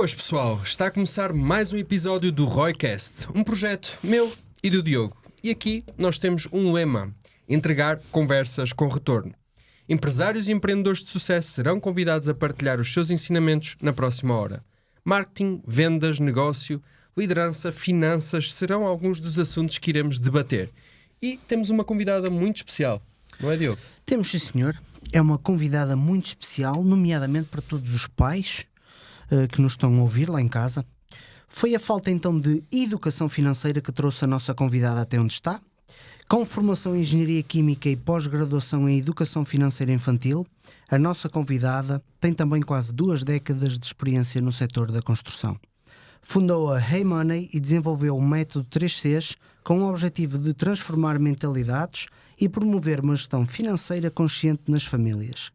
Boas, pessoal. Está a começar mais um episódio do Roycast, um projeto meu e do Diogo. E aqui nós temos um lema: entregar conversas com retorno. Empresários e empreendedores de sucesso serão convidados a partilhar os seus ensinamentos na próxima hora. Marketing, vendas, negócio, liderança, finanças serão alguns dos assuntos que iremos debater. E temos uma convidada muito especial, não é, Diogo? Temos, sim, senhor. É uma convidada muito especial, nomeadamente para todos os pais que nos estão a ouvir lá em casa. Foi a falta então de educação financeira que trouxe a nossa convidada até onde está. Com formação em Engenharia Química e pós-graduação em Educação Financeira Infantil, a nossa convidada tem também quase 2 décadas de experiência no setor da construção. Fundou a Hey Money e desenvolveu o método 3Cs com o objetivo de transformar mentalidades e promover uma gestão financeira consciente nas famílias.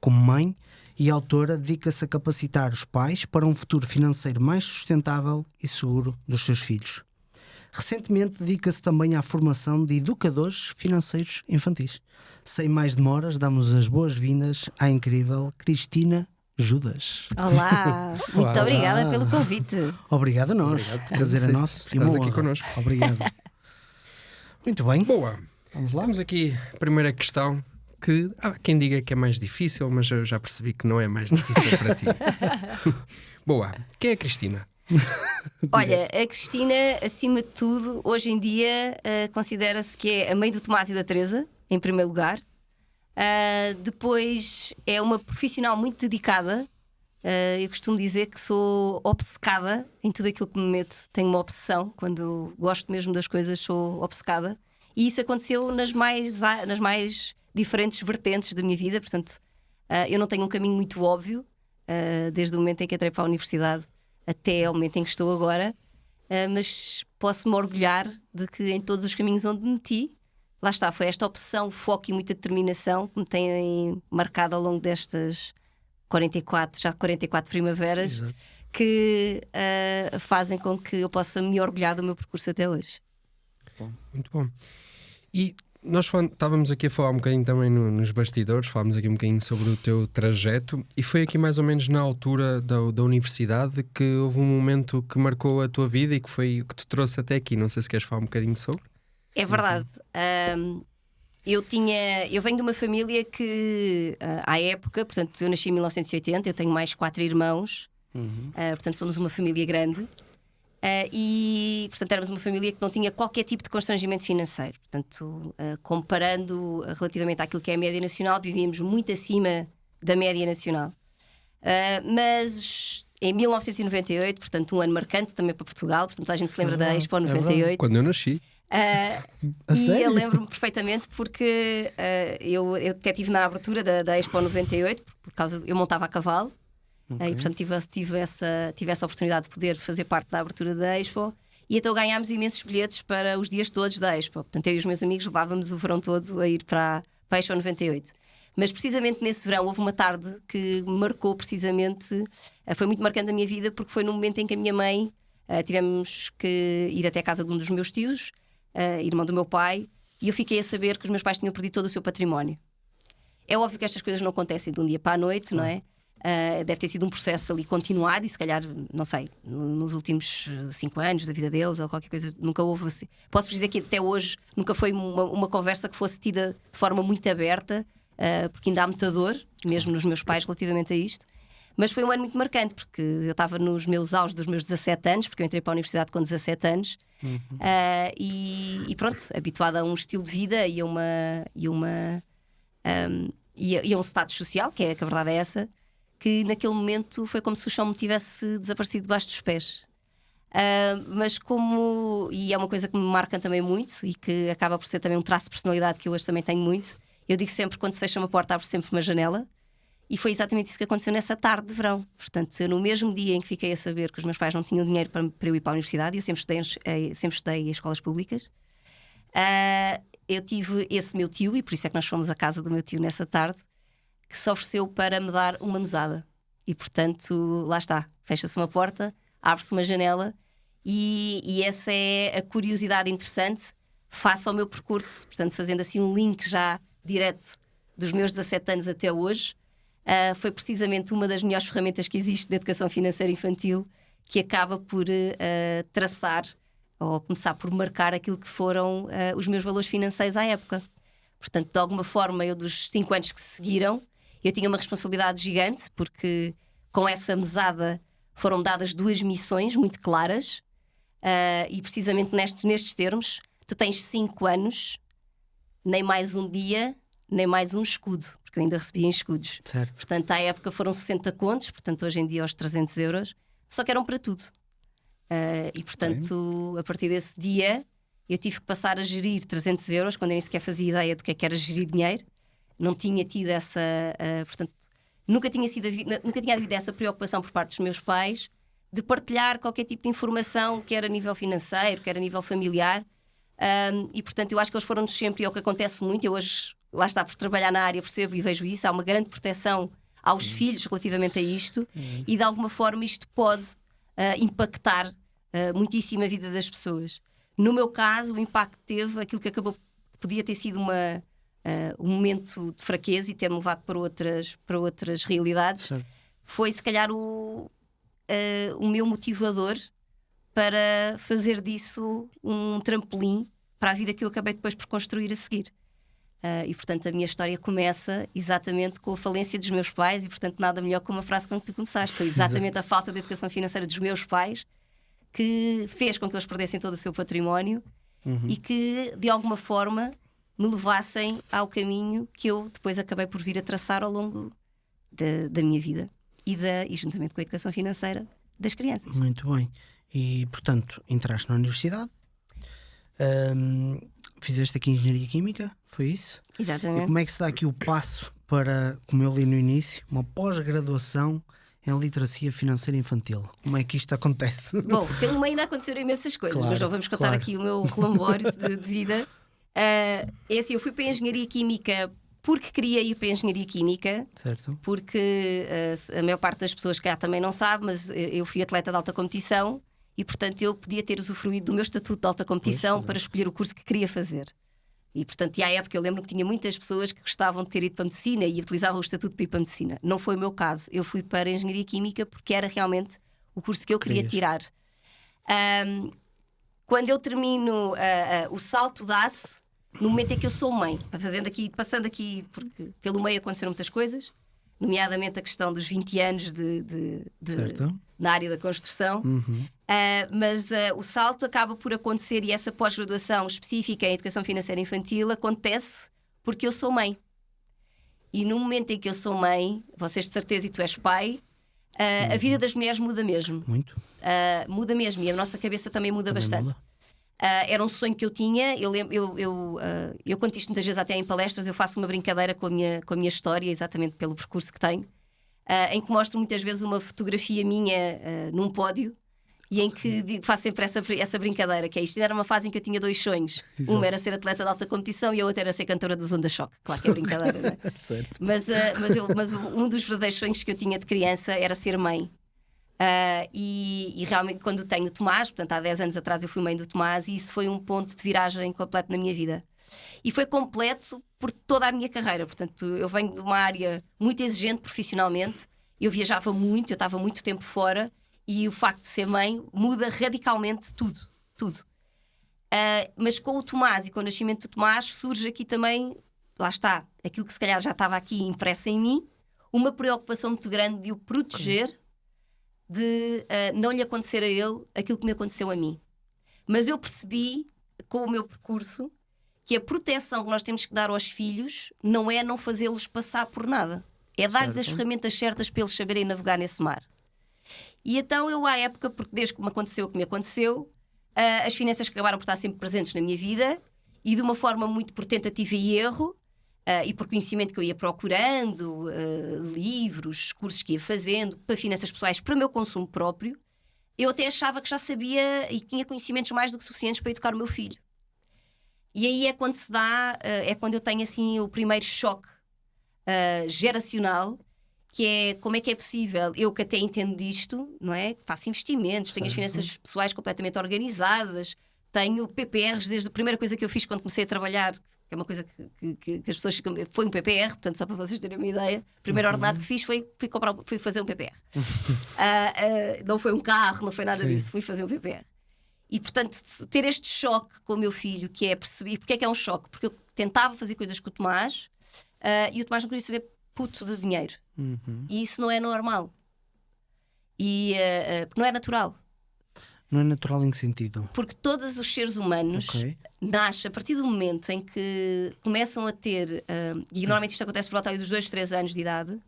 Como mãe e autora, dedica-se a capacitar os pais para um futuro financeiro mais sustentável e seguro dos seus filhos. Recentemente dedica-se também à formação de educadores financeiros infantis. Sem mais demoras, damos as boas-vindas à incrível Cristina Judas. Olá, muito obrigada pelo convite. Obrigado a nós. Prazer é nosso. Estás aqui connosco. Obrigado. Muito bem. Boa. Vamos lá. Temos aqui a primeira questão que há quem diga que é mais difícil, mas eu já percebi que não é mais difícil para ti. Boa. Quem é a Cristina? Olha, a Cristina, acima de tudo, hoje em dia considera-se que é a mãe do Tomás e da Teresa, em primeiro lugar. Depois é uma profissional muito dedicada. Eu costumo dizer que sou obcecada em tudo aquilo que me meto. Tenho uma obsessão, quando gosto mesmo das coisas sou obcecada. E isso aconteceu nas mais diferentes vertentes da minha vida. Portanto, eu não tenho um caminho muito óbvio, desde o momento em que entrei para a universidade até ao momento em que estou agora, mas posso-me orgulhar de que em todos os caminhos onde me meti, lá está, foi esta opção, foco e muita determinação que me têm marcado ao longo destas 44 primaveras. Exato. Que fazem com que eu possa me orgulhar do meu percurso até hoje. Muito bom. E nós estávamos aqui a falar um bocadinho também nos bastidores, falámos aqui um bocadinho sobre o teu trajeto, e foi aqui mais ou menos na altura da universidade que houve um momento que marcou a tua vida e que foi o que te trouxe até aqui. Não sei se queres falar um bocadinho sobre. É verdade. Eu venho de uma família que, à época, portanto, eu nasci em 1980, eu tenho mais 4 irmãos, portanto, somos uma família grande. E, portanto, éramos uma família que não tinha qualquer tipo de constrangimento financeiro. Portanto, comparando relativamente àquilo que é a média nacional, vivíamos muito acima da média nacional. Mas em 1998, portanto, um ano marcante também para Portugal, portanto, a gente se lembra da Expo 98. Quando eu nasci. E eu lembro-me perfeitamente porque eu até estive na abertura da Expo 98, por causa eu montava a cavalo. Okay. E portanto tive essa oportunidade de poder fazer parte da abertura da Expo. E então ganhámos imensos bilhetes para os dias todos da Expo. Portanto, eu e os meus amigos levávamos o verão todo a ir para a Expo 98. Mas precisamente nesse verão houve uma tarde que marcou precisamente, foi muito marcante a minha vida, porque foi no momento em que a minha mãe, tivemos que ir até a casa de um dos meus tios, irmão do meu pai, e eu fiquei a saber que os meus pais tinham perdido todo o seu património. É óbvio que estas coisas não acontecem de um dia para a noite, não é? Deve ter sido um processo ali continuado e se calhar, não sei, nos últimos 5 anos da vida deles ou qualquer coisa, nunca houve assim. Posso dizer que até hoje nunca foi uma conversa que fosse tida de forma muito aberta, porque ainda há muita dor, mesmo nos meus pais, relativamente a isto. Mas foi um ano muito marcante, porque eu estava nos meus auges dos meus 17 anos, porque eu entrei para a universidade com 17 anos, e pronto, habituada a um estilo de vida e a um status social, que a verdade é essa, que naquele momento foi como se o chão me tivesse desaparecido debaixo dos pés. Mas e é uma coisa que me marca também muito e que acaba por ser também um traço de personalidade que eu hoje também tenho muito. Eu digo sempre que quando se fecha uma porta abre sempre uma janela, e foi exatamente isso que aconteceu nessa tarde de verão. Portanto, eu no mesmo dia em que fiquei a saber que os meus pais não tinham dinheiro para eu ir para a universidade, eu sempre estudei em escolas públicas, eu tive esse meu tio, e por isso é que nós fomos à casa do meu tio nessa tarde, que se ofereceu para me dar uma mesada. E portanto, lá está, fecha-se uma porta, abre-se uma janela, e essa é a curiosidade interessante face ao meu percurso. Portanto, fazendo assim um link já direto dos meus 17 anos até hoje, foi precisamente uma das melhores ferramentas que existe de educação financeira infantil, que acaba por traçar ou começar por marcar aquilo que foram os meus valores financeiros à época. Portanto, de alguma forma, eu dos 5 anos que se seguiram, eu tinha uma responsabilidade gigante, porque com essa mesada foram dadas 2 missões muito claras, e precisamente nestes termos: tu tens 5 anos, nem mais um dia, nem mais um escudo, porque eu ainda recebia em escudos. Certo. Portanto, à época foram 60 contos, portanto, hoje em dia aos 300 euros, só que eram para tudo. E portanto, a partir desse dia, eu tive que passar a gerir 300 euros, quando eu nem sequer fazia ideia do que era gerir dinheiro. Não tinha tido essa. Portanto, nunca tinha havido essa preocupação por parte dos meus pais de partilhar qualquer tipo de informação, quer a nível financeiro, quer a nível familiar. E portanto, eu acho que eles foram-nos sempre, e é o que acontece muito. Eu hoje, lá está, por trabalhar na área, percebo e vejo isso. Há uma grande proteção aos filhos relativamente a isto, e de alguma forma isto pode impactar muitíssimo a vida das pessoas. No meu caso, o impacto teve aquilo que podia ter sido um momento de fraqueza e ter-me levado para outras realidades. Certo. Foi se calhar o meu motivador para fazer disso um trampolim para a vida que eu acabei depois por construir a seguir. E portanto a minha história começa exatamente com a falência dos meus pais, e portanto nada melhor que uma frase com que tu começaste. Foi exatamente a falta de educação financeira dos meus pais que fez com que eles perdessem todo o seu património, e que de alguma forma me levassem ao caminho que eu depois acabei por vir a traçar ao longo da minha vida e juntamente com a educação financeira das crianças. Muito bem. E portanto, entraste na universidade, fizeste aqui Engenharia Química, foi isso? Exatamente. E como é que se dá aqui o passo para, como eu li no início, uma pós-graduação em literacia financeira infantil? Como é que isto acontece? Bom, pelo meio ainda aconteceram imensas coisas, Claro, mas não vamos contar aqui o meu relambório de vida. É assim, eu fui para a Engenharia Química porque queria ir para a Engenharia Química, Certo. porque a maior parte das pessoas cá também não sabe, mas eu fui atleta de alta competição e, portanto, eu podia ter usufruído do meu estatuto de alta competição para escolher o curso que queria fazer. E, portanto, à época eu lembro que tinha muitas pessoas que gostavam de ter ido para a medicina e utilizavam o estatuto para ir para a medicina. Não foi o meu caso. Eu fui para a Engenharia Química porque era realmente o curso que eu queria tirar. Quando eu termino o salto dá-se no momento em que eu sou mãe, passando aqui, porque pelo meio aconteceram muitas coisas, nomeadamente a questão dos 20 anos na área da construção. Mas o salto acaba por acontecer, e essa pós-graduação específica em educação financeira infantil acontece porque eu sou mãe. E no momento em que eu sou mãe, vocês de certeza, e tu és pai, a vida das mulheres muda mesmo. Muito. Muda mesmo, e a nossa cabeça também muda bastante. Muda. Era um sonho que eu tinha. Eu conto isto muitas vezes até em palestras. Eu faço uma brincadeira com a minha história, exatamente pelo percurso que tenho, em que mostro muitas vezes uma fotografia minha num pódio, e em que faço sempre essa brincadeira, que é isto. Era uma fase em que eu tinha 2 sonhos. Exato. Uma era ser atleta de alta competição e a outra era ser cantora do Zonda Choque. Claro que é brincadeira, não é? Certo. Mas um dos verdadeiros sonhos que eu tinha de criança era ser mãe. E realmente, quando tenho o Tomás, portanto há 10 anos atrás eu fui mãe do Tomás, e isso foi um ponto de viragem completo na minha vida. E foi completo por toda a minha carreira. Portanto, eu venho de uma área muito exigente profissionalmente, eu viajava muito, eu estava muito tempo fora, e o facto de ser mãe muda radicalmente tudo. Mas com o Tomás e com o nascimento do Tomás surge aqui também, lá está, aquilo que se calhar já estava aqui impresso em mim, uma preocupação muito grande de o proteger, de não lhe acontecer a ele aquilo que me aconteceu a mim. Mas eu percebi, com o meu percurso, que a proteção que nós temos que dar aos filhos não é não fazê-los passar por nada, é dar-lhes as ferramentas certas para eles saberem navegar nesse mar. E então eu, à época, porque desde que me aconteceu o que me aconteceu, as finanças acabaram por estar sempre presentes na minha vida, e de uma forma muito por tentativa e erro, e por conhecimento que eu ia procurando, livros, cursos que ia fazendo, para finanças pessoais, para o meu consumo próprio, eu até achava que já sabia e tinha conhecimentos mais do que suficientes para educar o meu filho. E aí é quando se dá, é quando eu tenho assim o primeiro choque geracional, que é como é que é possível, eu que até entendo disto, não é? Faço investimentos, tenho as finanças pessoais completamente organizadas, tenho PPRs desde a primeira coisa que eu fiz quando comecei a trabalhar, que é uma coisa que as pessoas ficam... Foi um PPR, portanto, só para vocês terem uma ideia. O primeiro ordenado que fiz foi fazer um PPR. Não foi um carro, não foi nada disso, fui fazer um PPR. E, portanto, ter este choque com o meu filho, que é perceber... Porque é que é um choque? Porque eu tentava fazer coisas com o Tomás e o Tomás não queria saber puto de dinheiro. E isso não é normal. Porque não é natural. Não é natural em que sentido? Porque todos os seres humanos nascem a partir do momento em que começam a ter, e normalmente isto acontece por volta dos 2, 3 anos de idade,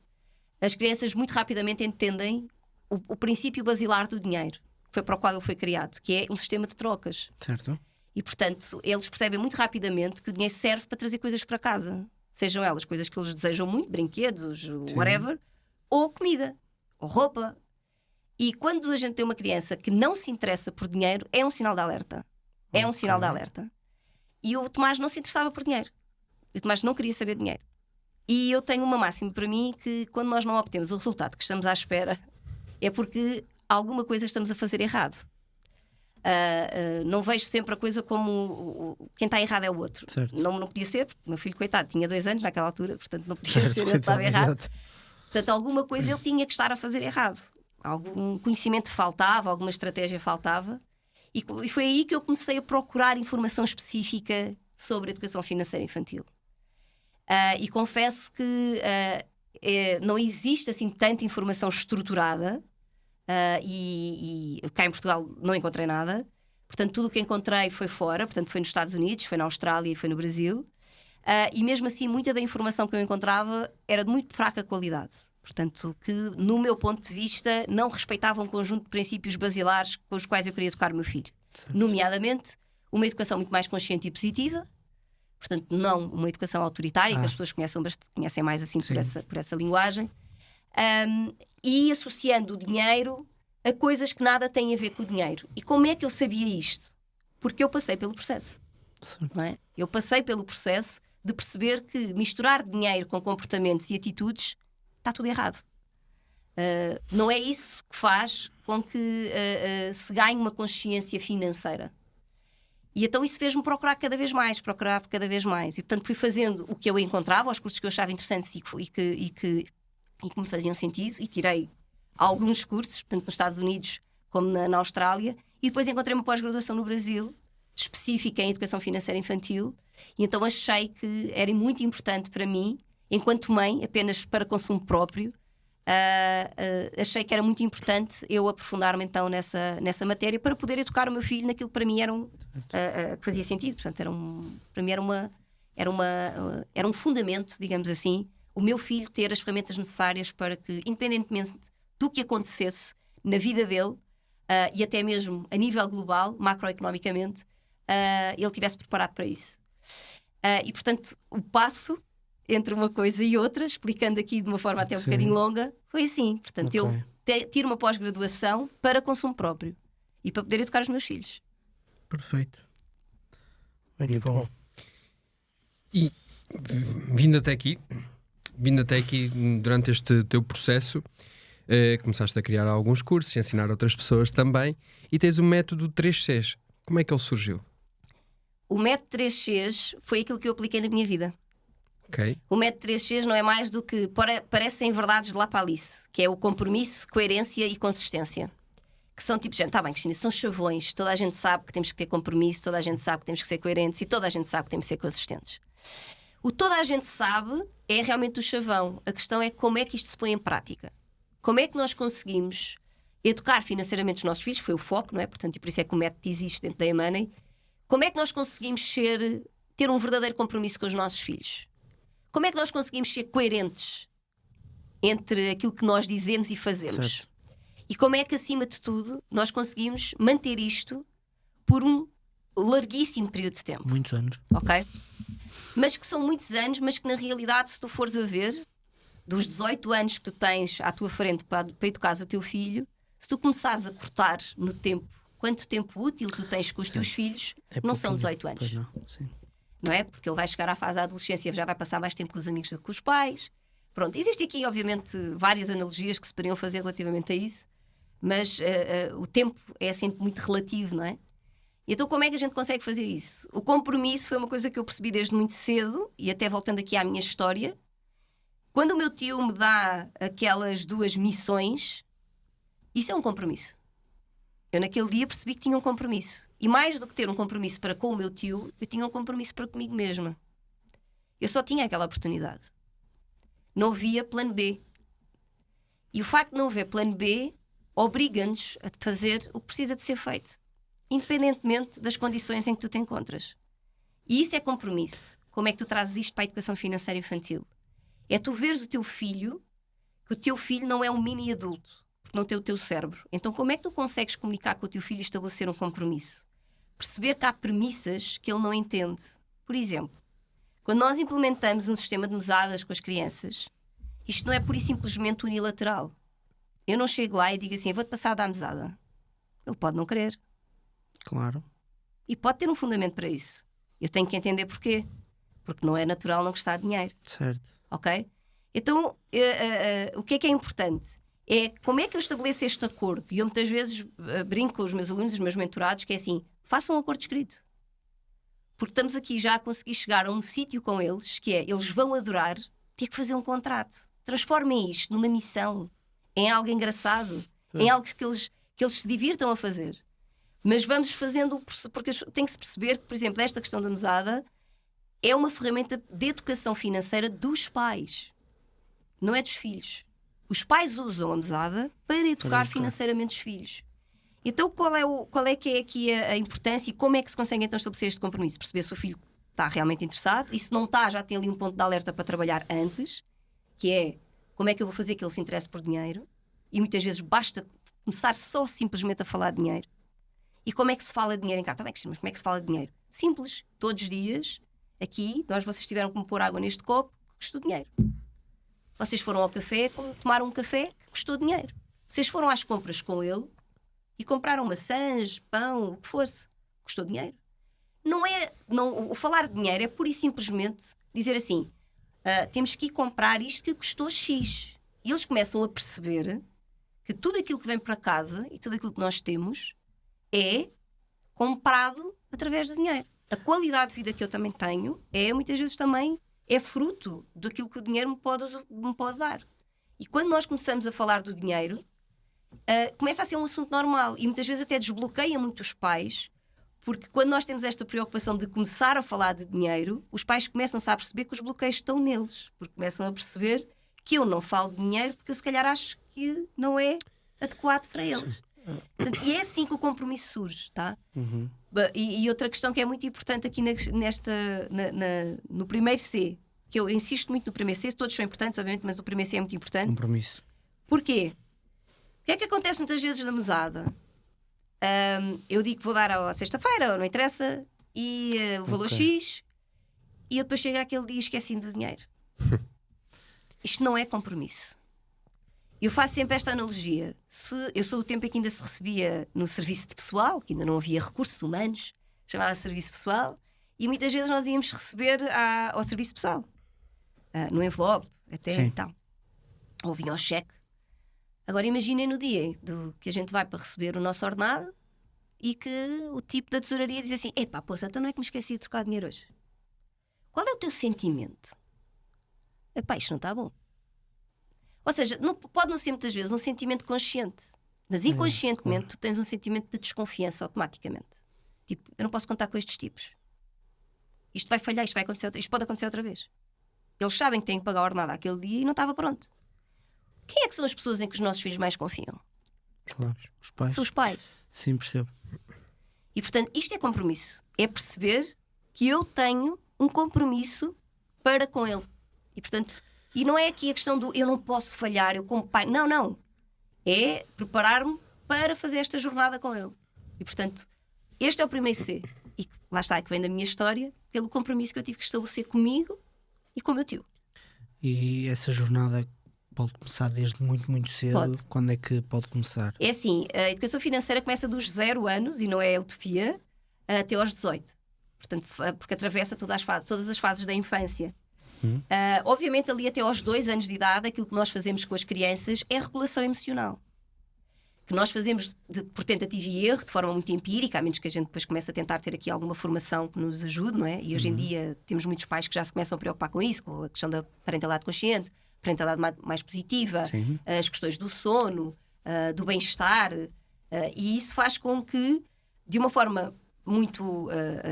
as crianças muito rapidamente entendem o princípio basilar do dinheiro, que foi para o qual ele foi criado, que é um sistema de trocas. Certo. E, portanto, eles percebem muito rapidamente que o dinheiro serve para trazer coisas para casa. Sejam elas coisas que eles desejam muito, brinquedos, whatever, ou comida, ou roupa. E quando a gente tem uma criança que não se interessa por dinheiro, é um sinal de alerta. É um sinal de alerta. E o Tomás não se interessava por dinheiro. O Tomás não queria saber de dinheiro. E eu tenho uma máxima para mim que quando nós não obtemos o resultado que estamos à espera, é porque alguma coisa estamos a fazer errado. Não vejo sempre a coisa como quem está errado é o outro. Não podia ser, porque o meu filho, coitado, tinha 2 anos naquela altura, portanto não podia ser, ele estava errado. Portanto, alguma coisa ele tinha que estar a fazer errado. Algum conhecimento faltava, alguma estratégia faltava. E foi aí que eu comecei a procurar informação específica sobre a educação financeira infantil. E confesso que não existe assim tanta informação estruturada. E cá em Portugal não encontrei nada. Portanto, tudo o que encontrei foi fora. Portanto, foi nos Estados Unidos, foi na Austrália e foi no Brasil. E mesmo assim, muita da informação que eu encontrava era de muito fraca qualidade. Portanto, que no meu ponto de vista não respeitava um conjunto de princípios basilares com os quais eu queria educar o meu filho. Certo. Nomeadamente, uma educação muito mais consciente e positiva. Portanto, não uma educação autoritária, que as pessoas conhecem mais assim por essa linguagem. E associando o dinheiro a coisas que nada têm a ver com o dinheiro. E como é que eu sabia isto? Porque eu passei pelo processo. Não é? Eu passei pelo processo de perceber que misturar dinheiro com comportamentos e atitudes está tudo errado. Não é isso que faz com que se ganhe uma consciência financeira. E então isso fez-me procurar cada vez mais. E portanto fui fazendo o que eu encontrava, os cursos que eu achava interessantes e que me faziam sentido, e tirei alguns cursos, tanto nos Estados Unidos como na Austrália, e depois encontrei uma pós-graduação no Brasil, específica em educação financeira infantil, e então achei que era muito importante para mim, enquanto mãe, apenas para consumo próprio, achei que era muito importante eu aprofundar-me então nessa matéria para poder educar o meu filho naquilo que para mim era que fazia sentido. Portanto, para mim era um fundamento, digamos assim, o meu filho ter as ferramentas necessárias para que, independentemente do que acontecesse na vida dele, e até mesmo a nível global, macroeconomicamente, ele estivesse preparado para isso. E portanto, o passo entre uma coisa e outra, explicando aqui de uma forma até um bocadinho longa, foi assim. Portanto, eu tiro uma pós-graduação para consumo próprio e para poder educar os meus filhos. Perfeito. Muito bom. E vindo até aqui durante este teu processo, começaste a criar alguns cursos, a ensinar outras pessoas também, e tens o método 3Cs. Como é que ele surgiu? O método 3Cs foi aquilo que eu apliquei na minha vida. Okay. O método 3Cs não é mais do que parecem verdades de lá para Alice, que é o compromisso, coerência e consistência. Que são tipo, gente, está bem, Cristina, são chavões. Toda a gente sabe que temos que ter compromisso, toda a gente sabe que temos que ser coerentes e toda a gente sabe que temos que ser consistentes. O toda a gente sabe é realmente o chavão. A questão é como é que isto se põe em prática. Como é que nós conseguimos educar financeiramente os nossos filhos? Foi o foco, não é? Portanto, e por isso é que o método existe dentro da eMoney. Como é que nós conseguimos ter um verdadeiro compromisso com os nossos filhos? Como é que nós conseguimos ser coerentes entre aquilo que nós dizemos e fazemos? Certo. E como é que, acima de tudo, nós conseguimos manter isto por um larguíssimo período de tempo? Muitos anos. Ok? Mas que são muitos anos, mas que na realidade, se tu fores a ver, dos 18 anos que tu tens à tua frente para educares o teu filho, se tu começares a cortar no tempo, quanto tempo útil tu tens com os teus filhos, não são 18 anos. Pois não. Sim. Não é? Porque ele vai chegar à fase da adolescência, já vai passar mais tempo com os amigos do que com os pais. Pronto, existem aqui, obviamente, várias analogias que se poderiam fazer relativamente a isso, mas o tempo é sempre muito relativo, não é? Então como é que a gente consegue fazer isso? O compromisso foi uma coisa que eu percebi desde muito cedo, e até voltando aqui à minha história. Quando o meu tio me dá aquelas 2 missões, isso é um compromisso. Eu naquele dia percebi que tinha um compromisso. E mais do que ter um compromisso para com o meu tio, eu tinha um compromisso para comigo mesma. Eu só tinha aquela oportunidade. Não havia plano B. E o facto de não haver plano B obriga-nos a fazer o que precisa de ser feito, independentemente das condições em que tu te encontras. E isso é compromisso. Como é que tu trazes isto para a educação financeira infantil? É tu veres o teu filho, que o teu filho não é um mini adulto, porque não tem o teu cérebro. Então como é que tu consegues comunicar com o teu filho e estabelecer um compromisso? Perceber que há premissas que ele não entende. Por exemplo, quando nós implementamos um sistema de mesadas com as crianças, isto não é pura e simplesmente unilateral. Eu não chego lá e digo assim, vou-te passar a dar mesada. Ele pode não querer. Claro. E pode ter um fundamento para isso. Eu tenho que entender porquê. Porque não é natural não gostar de dinheiro. Certo. Ok? Então, o que é importante? É como é que eu estabeleço este acordo? E eu muitas vezes brinco com os meus alunos, os meus mentorados, que é assim, façam um acordo escrito. Porque estamos aqui já a conseguir chegar a um sítio com eles, que é, eles vão adorar ter que fazer um contrato. Transformem isto numa missão, em algo engraçado, em algo que eles se divirtam a fazer. Mas vamos fazendo, porque tem que se perceber que, por exemplo, esta questão da mesada é uma ferramenta de educação financeira dos pais, não é dos filhos. Os pais usam a mesada para educar financeiramente os filhos. Então qual é que é aqui a importância e como é que se consegue então estabelecer este compromisso? Perceber se o filho está realmente interessado, e se não está, já tem ali um ponto de alerta para trabalhar antes, que é como é que eu vou fazer que ele se interesse por dinheiro, e muitas vezes basta começar só simplesmente a falar de dinheiro. E como é que se fala de dinheiro em casa? Mas como é que se fala de dinheiro? Simples, todos os dias, aqui, vocês tiveram que me pôr água neste copo, que custou dinheiro. Vocês foram ao café, tomaram um café, que custou dinheiro. Vocês foram às compras com ele e compraram maçãs, pão, o que fosse, custou dinheiro. O falar de dinheiro é pura e simplesmente dizer assim, temos que ir comprar isto que custou X. E eles começam a perceber que tudo aquilo que vem para casa e tudo aquilo que nós temos é comprado através do dinheiro. A qualidade de vida que eu também tenho muitas vezes também é fruto daquilo que o dinheiro me pode dar. E quando nós começamos a falar do dinheiro, começa a ser um assunto normal e muitas vezes até desbloqueia muito os pais, porque quando nós temos esta preocupação de começar a falar de dinheiro, os pais começam-se a perceber que os bloqueios estão neles, porque começam a perceber que eu não falo de dinheiro porque eu se calhar acho que não é adequado para eles. Portanto, e é assim que o compromisso surge, tá? Uhum. E outra questão que é muito importante aqui no primeiro C, que eu insisto muito no primeiro C, todos são importantes, obviamente, mas o primeiro C é muito importante. Compromisso. Porquê? O que é que acontece muitas vezes na mesada? Eu digo que vou dar à sexta-feira, não interessa, e o valor X, e eu depois chego àquele dia e esqueci-me do dinheiro. Isto não é compromisso. Eu faço sempre esta analogia. Eu sou do tempo em que ainda se recebia no serviço de pessoal, que ainda não havia recursos humanos, chamava-se serviço pessoal, e muitas vezes nós íamos receber ao serviço pessoal, no envelope, até Sim. e tal. Ou vinha ao cheque. Agora imaginem no dia que a gente vai para receber o nosso ordenado e que o tipo da tesouraria diz assim: epá, poça, então não é que me esqueci de trocar dinheiro hoje? Qual é o teu sentimento? Epá, isto não está bom. Ou seja, pode não ser muitas vezes um sentimento consciente, mas inconscientemente tu tens um sentimento de desconfiança automaticamente. Tipo, eu não posso contar com estes tipos. Isto vai falhar, isto pode acontecer outra vez. Eles sabem que têm que pagar a ordenada aquele dia e não estava pronto. Quem é que são as pessoas em que os nossos filhos mais confiam? Claro, os pais. São os pais. Sim, percebo. E portanto, isto é compromisso. É perceber que eu tenho um compromisso para com ele. E portanto, e não é aqui a questão do eu não posso falhar, eu como pai. Não, não. É preparar-me para fazer esta jornada com ele. E portanto, este é o primeiro C. E lá está, que vem da minha história, pelo compromisso que eu tive que estabelecer comigo e com o meu tio. E essa jornada pode começar desde muito, muito cedo? Pode. Quando é que pode começar? É assim, a educação financeira começa dos 0 anos, e não é utopia, até aos 18. Portanto, porque atravessa todas as fases da infância. Obviamente, ali até aos 2 anos de idade, aquilo que nós fazemos com as crianças é regulação emocional. que nós fazemos por tentativa e erro, de forma muito empírica, a menos que a gente depois comece a tentar ter aqui alguma formação que nos ajude, não é? E hoje em dia temos muitos pais que já se começam a preocupar com isso, com a questão da parentalidade consciente, parentalidade mais positiva, as questões do sono, do bem-estar, e isso faz com que, de uma forma muito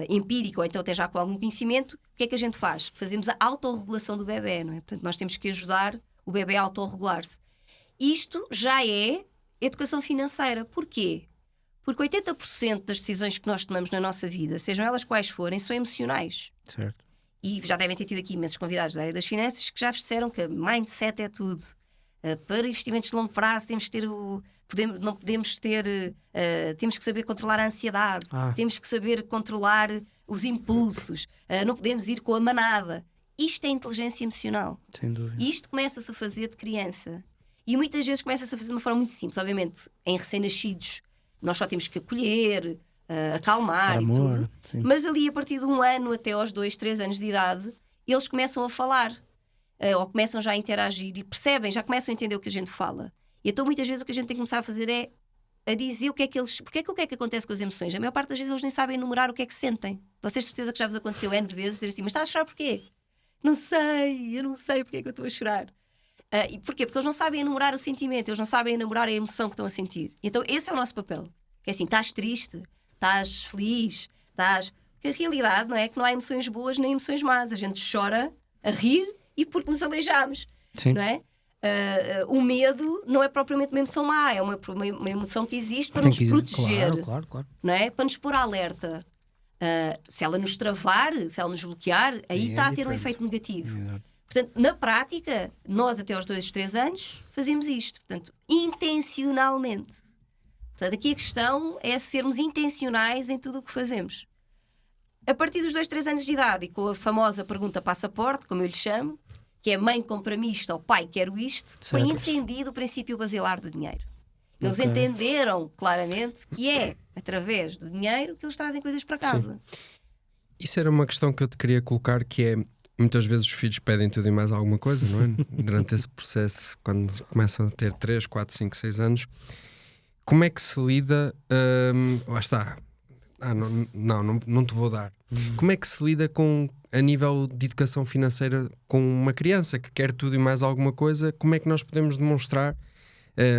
empírica, ou então até já com algum conhecimento, o que é que a gente faz? Fazemos a autorregulação do bebê, não é? Portanto, nós temos que ajudar o bebê a autorregular-se. Isto já é educação financeira. Porquê? Porque 80% das decisões que nós tomamos na nossa vida, sejam elas quais forem, são emocionais. Certo. E já devem ter tido aqui imensos convidados da área das finanças que já vos disseram que mindset é tudo. Para investimentos de longo prazo temos que ter temos que saber controlar a ansiedade, temos que saber controlar os impulsos, não podemos ir com a manada. Isto é inteligência emocional. Sem dúvida. E isto começa-se a fazer de criança. E muitas vezes começa-se a fazer de uma forma muito simples. Obviamente, em recém-nascidos, nós só temos que acolher, acalmar e tudo. Sim. Mas ali, a partir de 1 ano até aos 2, 3 anos de idade, eles começam a falar. Ou começam já a interagir e percebem, já começam a entender o que a gente fala. E então, muitas vezes, o que a gente tem que começar a fazer é a dizer o que é que eles... Porque o que é que acontece com as emoções? A maior parte das vezes eles nem sabem enumerar o que é que sentem. Vocês de certeza que já vos aconteceu N vezes dizer assim, mas estás a chorar porquê? Eu não sei porque é que eu estou a chorar. E porquê? Porque eles não sabem enumerar o sentimento, eles não sabem enumerar a emoção que estão a sentir. Então esse é o nosso papel. Que é assim, estás triste, estás feliz, estás... Porque a realidade não é que não há emoções boas nem emoções más. A gente chora a rir e porque nos aleijamos. Sim. Não é? O medo não é propriamente uma emoção má, é uma emoção que existe para nos proteger. Claro. Não é? Para nos pôr alerta. Se ela nos travar, se ela nos bloquear, aí está a ter um efeito negativo. Exato. Portanto, na prática, nós até aos 2, 3 anos fazemos isto. Portanto, intencionalmente. Portanto, aqui a questão é sermos intencionais em tudo o que fazemos. A partir dos 2, 3 anos de idade, e com a famosa pergunta passaporte, como eu lhe chamo, que é mãe compra-me isto ou pai quero isto, foi entendido o princípio basilar do dinheiro. Eles entenderam claramente que é através do dinheiro que eles trazem coisas para casa. Sim. Isso era uma questão que eu te queria colocar, que é, muitas vezes os filhos pedem tudo e mais alguma coisa, não é? Durante esse processo, quando começam a ter 3, 4, 5, 6 anos, como é que se lida... lá está. Não te vou dar. Como é que se lida com, a nível de educação financeira, com uma criança que quer tudo e mais alguma coisa? Como é que nós podemos demonstrar...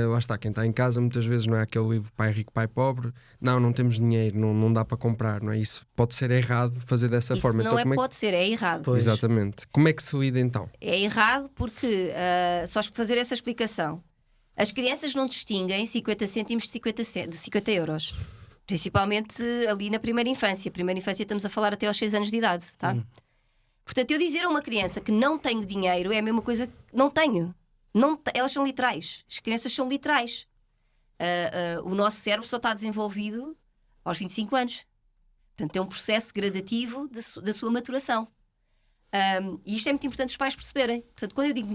lá está, quem está em casa muitas vezes não é aquele livro Pai Rico, Pai Pobre, não temos dinheiro, não dá para comprar, não é? Isso pode ser errado fazer dessa isso forma. Não então, pode ser, é errado. Pois. Exatamente. Como é que se lida então? É errado porque, só fazer essa explicação, as crianças não distinguem 50 cêntimos de 50 euros. Principalmente ali na primeira infância. Primeira infância estamos a falar até aos 6 anos de idade, tá? Portanto, eu dizer a uma criança que não tenho dinheiro é a mesma coisa que não tenho. Elas são literais. As crianças são literais. O nosso cérebro só está desenvolvido aos 25 anos. Portanto, é um processo gradativo da sua maturação. E isto é muito importante os pais perceberem. Portanto, quando eu digo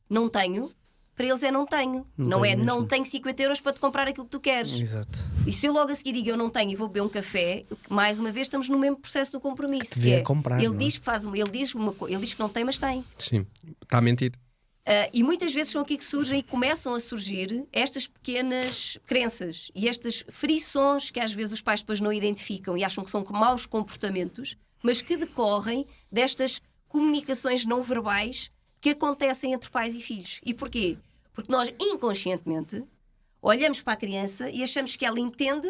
não tenho, para eles é não tenho. Não tenho 50 euros para te comprar aquilo que tu queres. Exato. E se eu logo a seguir digo eu não tenho e vou beber um café, mais uma vez estamos no mesmo processo do compromisso. Que é comprar, ele diz que não tem, mas tem. Sim, está a mentir. E muitas vezes são aqui que surgem e começam a surgir estas pequenas crenças e estas frições que às vezes os pais depois não identificam e acham que são maus comportamentos, mas que decorrem destas comunicações não verbais que acontecem entre pais e filhos. E porquê? Porque nós inconscientemente olhamos para a criança e achamos que ela entende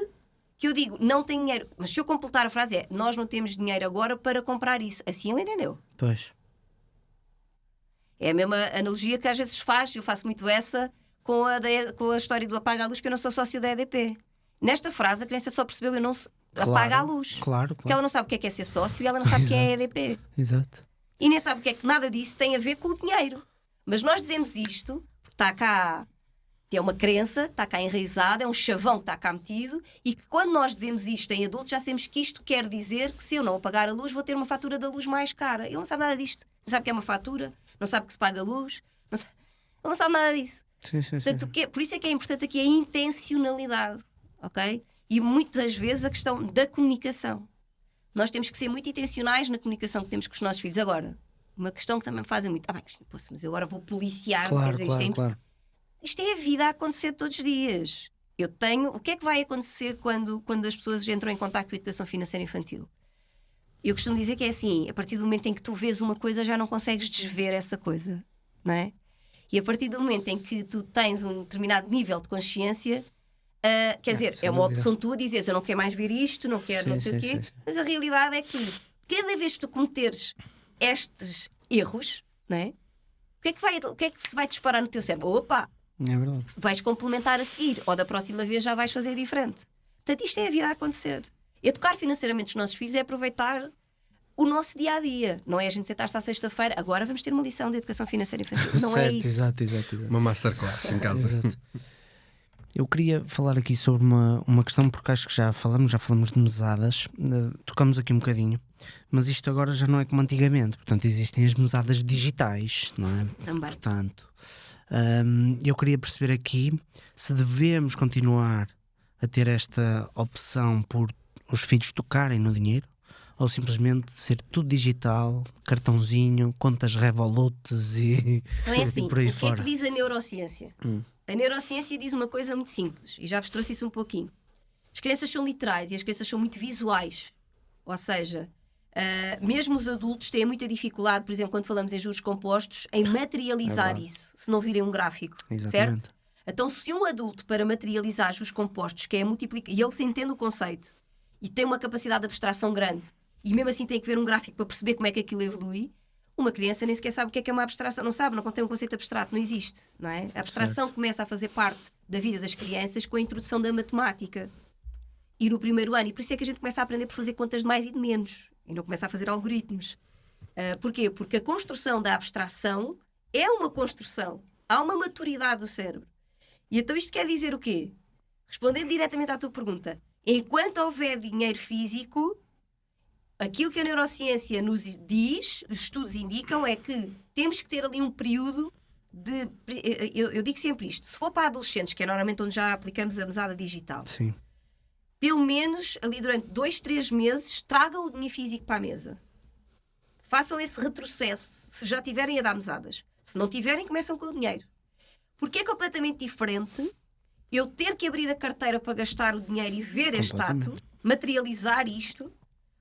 que eu digo não tenho dinheiro, mas se eu completar a frase nós não temos dinheiro agora para comprar isso. Assim ele entendeu. Pois. É a mesma analogia que às vezes faz, eu faço muito essa com a história do apaga a luz, que eu não sou sócio da EDP. Nesta frase a criança só percebeu eu não apaga a luz. Claro. Porque ela não sabe o que é ser sócio e ela não sabe o que é a EDP. Exato. E nem sabe o que é que nada disso tem a ver com o dinheiro. Mas nós dizemos isto, porque está cá, é uma crença, está cá enraizada, é um chavão que está cá metido, e que quando nós dizemos isto em adultos, já sabemos que isto quer dizer que se eu não apagar a luz, vou ter uma fatura da luz mais cara. Ele não sabe nada disto. Não sabe o que é uma fatura, não sabe que se paga a luz, ele não sabe nada disso. Sim. Portanto, por isso é que é importante aqui a intencionalidade, ok? E muitas vezes a questão da comunicação. Nós temos que ser muito intencionais na comunicação que temos com os nossos filhos. Agora, uma questão que também me fazem muito, mas eu agora vou policiar. Claro. Isto é a vida a acontecer todos os dias. O que é que vai acontecer quando as pessoas entram em contacto com a educação financeira infantil? Eu costumo dizer que é assim, a partir do momento em que tu vês uma coisa, já não consegues desver essa coisa, não é? E a partir do momento em que tu tens um determinado nível de consciência, quer dizer, é uma opção tua dizeres, eu não quero mais ver isto, não quero não sei o quê, mas a realidade é que cada vez que tu cometeres estes erros, não é? O que é que se vai disparar no teu cérebro? Opa! É verdade. Vais complementar a seguir, ou da próxima vez já vais fazer diferente. Portanto, isto é a vida a acontecer. Educar financeiramente os nossos filhos é aproveitar o nosso dia-a-dia. Não é a gente sentar-se à sexta-feira, agora vamos ter uma lição de educação financeira infantil. Não é isso. Exato. Uma masterclass em casa. Exato. Eu queria falar aqui sobre uma questão, porque acho que já falamos de mesadas, tocamos aqui um bocadinho, mas isto agora já não é como antigamente. Portanto, existem as mesadas digitais, não é? Também. Portanto, eu queria perceber aqui se devemos continuar a ter esta opção por os filhos tocarem no dinheiro, ou simplesmente ser tudo digital, cartãozinho, contas Revolutes e, não é assim. e por aí o que fora. é que diz a neurociência? A neurociência diz uma coisa muito simples, e já vos trouxe isso um pouquinho. As crianças são literais e as crianças são muito visuais. Ou seja, mesmo os adultos têm muita dificuldade, por exemplo, quando falamos em juros compostos, em materializar isso, se não virem um gráfico. Exatamente. Certo? Então, se um adulto, para materializar juros compostos, que é multiplicar, e ele entende o conceito e tem uma capacidade de abstração grande, e mesmo assim tem que ver um gráfico para perceber como é que aquilo evolui, uma criança nem sequer sabe o que é uma abstração. Não sabe, não tem um conceito abstrato, não existe. Não é? A abstração começa a fazer parte da vida das crianças com a introdução da matemática. E no primeiro ano, e por isso é que a gente começa a aprender por fazer contas de mais e de menos, e não começa a fazer algoritmos. Porquê? Porque a construção da abstração é uma construção. Há uma maturidade do cérebro. E então isto quer dizer o quê? Respondendo diretamente à tua pergunta, enquanto houver dinheiro físico, aquilo que a neurociência nos diz, os estudos indicam, é que temos que ter ali um período de... Eu digo sempre isto, se for para adolescentes, que é normalmente onde já aplicamos a mesada digital, Sim. pelo menos ali durante 2-3 meses, tragam o dinheiro físico para a mesa. Façam esse retrocesso, se já tiverem a dar mesadas. Se não tiverem, começam com o dinheiro. Porque é completamente diferente eu ter que abrir a carteira para gastar o dinheiro e ver este ato, materializar isto,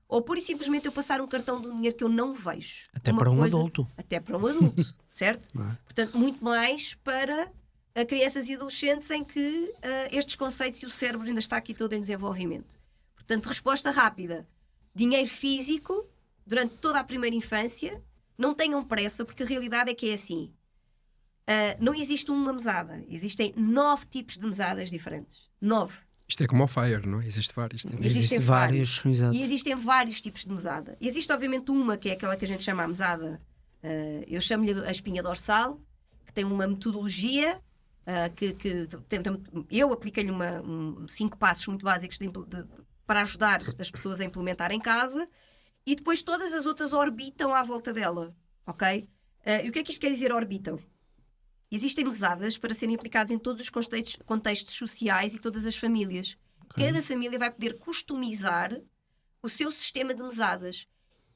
ou pura e simplesmente eu passar um cartão de dinheiro que eu não vejo. Até para um adulto. Até para um adulto, certo? Não é? Portanto, muito mais para crianças e adolescentes em que estes conceitos e o cérebro ainda está aqui todo em desenvolvimento. Portanto, resposta rápida. Dinheiro físico, durante toda a primeira infância, não tenham pressa, porque a realidade é que é assim. Não existe uma mesada. Existem 9 tipos de mesadas diferentes. 9. Isto é como ao Fire, não é? Existem vários. Existem vários. Exato. E existem vários tipos de mesada. E existe, obviamente, uma que é aquela que a gente chama a mesada, eu chamo-lhe a espinha dorsal, que tem uma metodologia, eu apliquei-lhe 5 passos muito básicos para ajudar as pessoas a implementar em casa, e depois todas as outras orbitam à volta dela. Ok? E o que é que isto quer dizer, orbitam? Existem mesadas para serem aplicadas em todos os contextos sociais e todas as famílias. Okay. Cada família vai poder customizar o seu sistema de mesadas.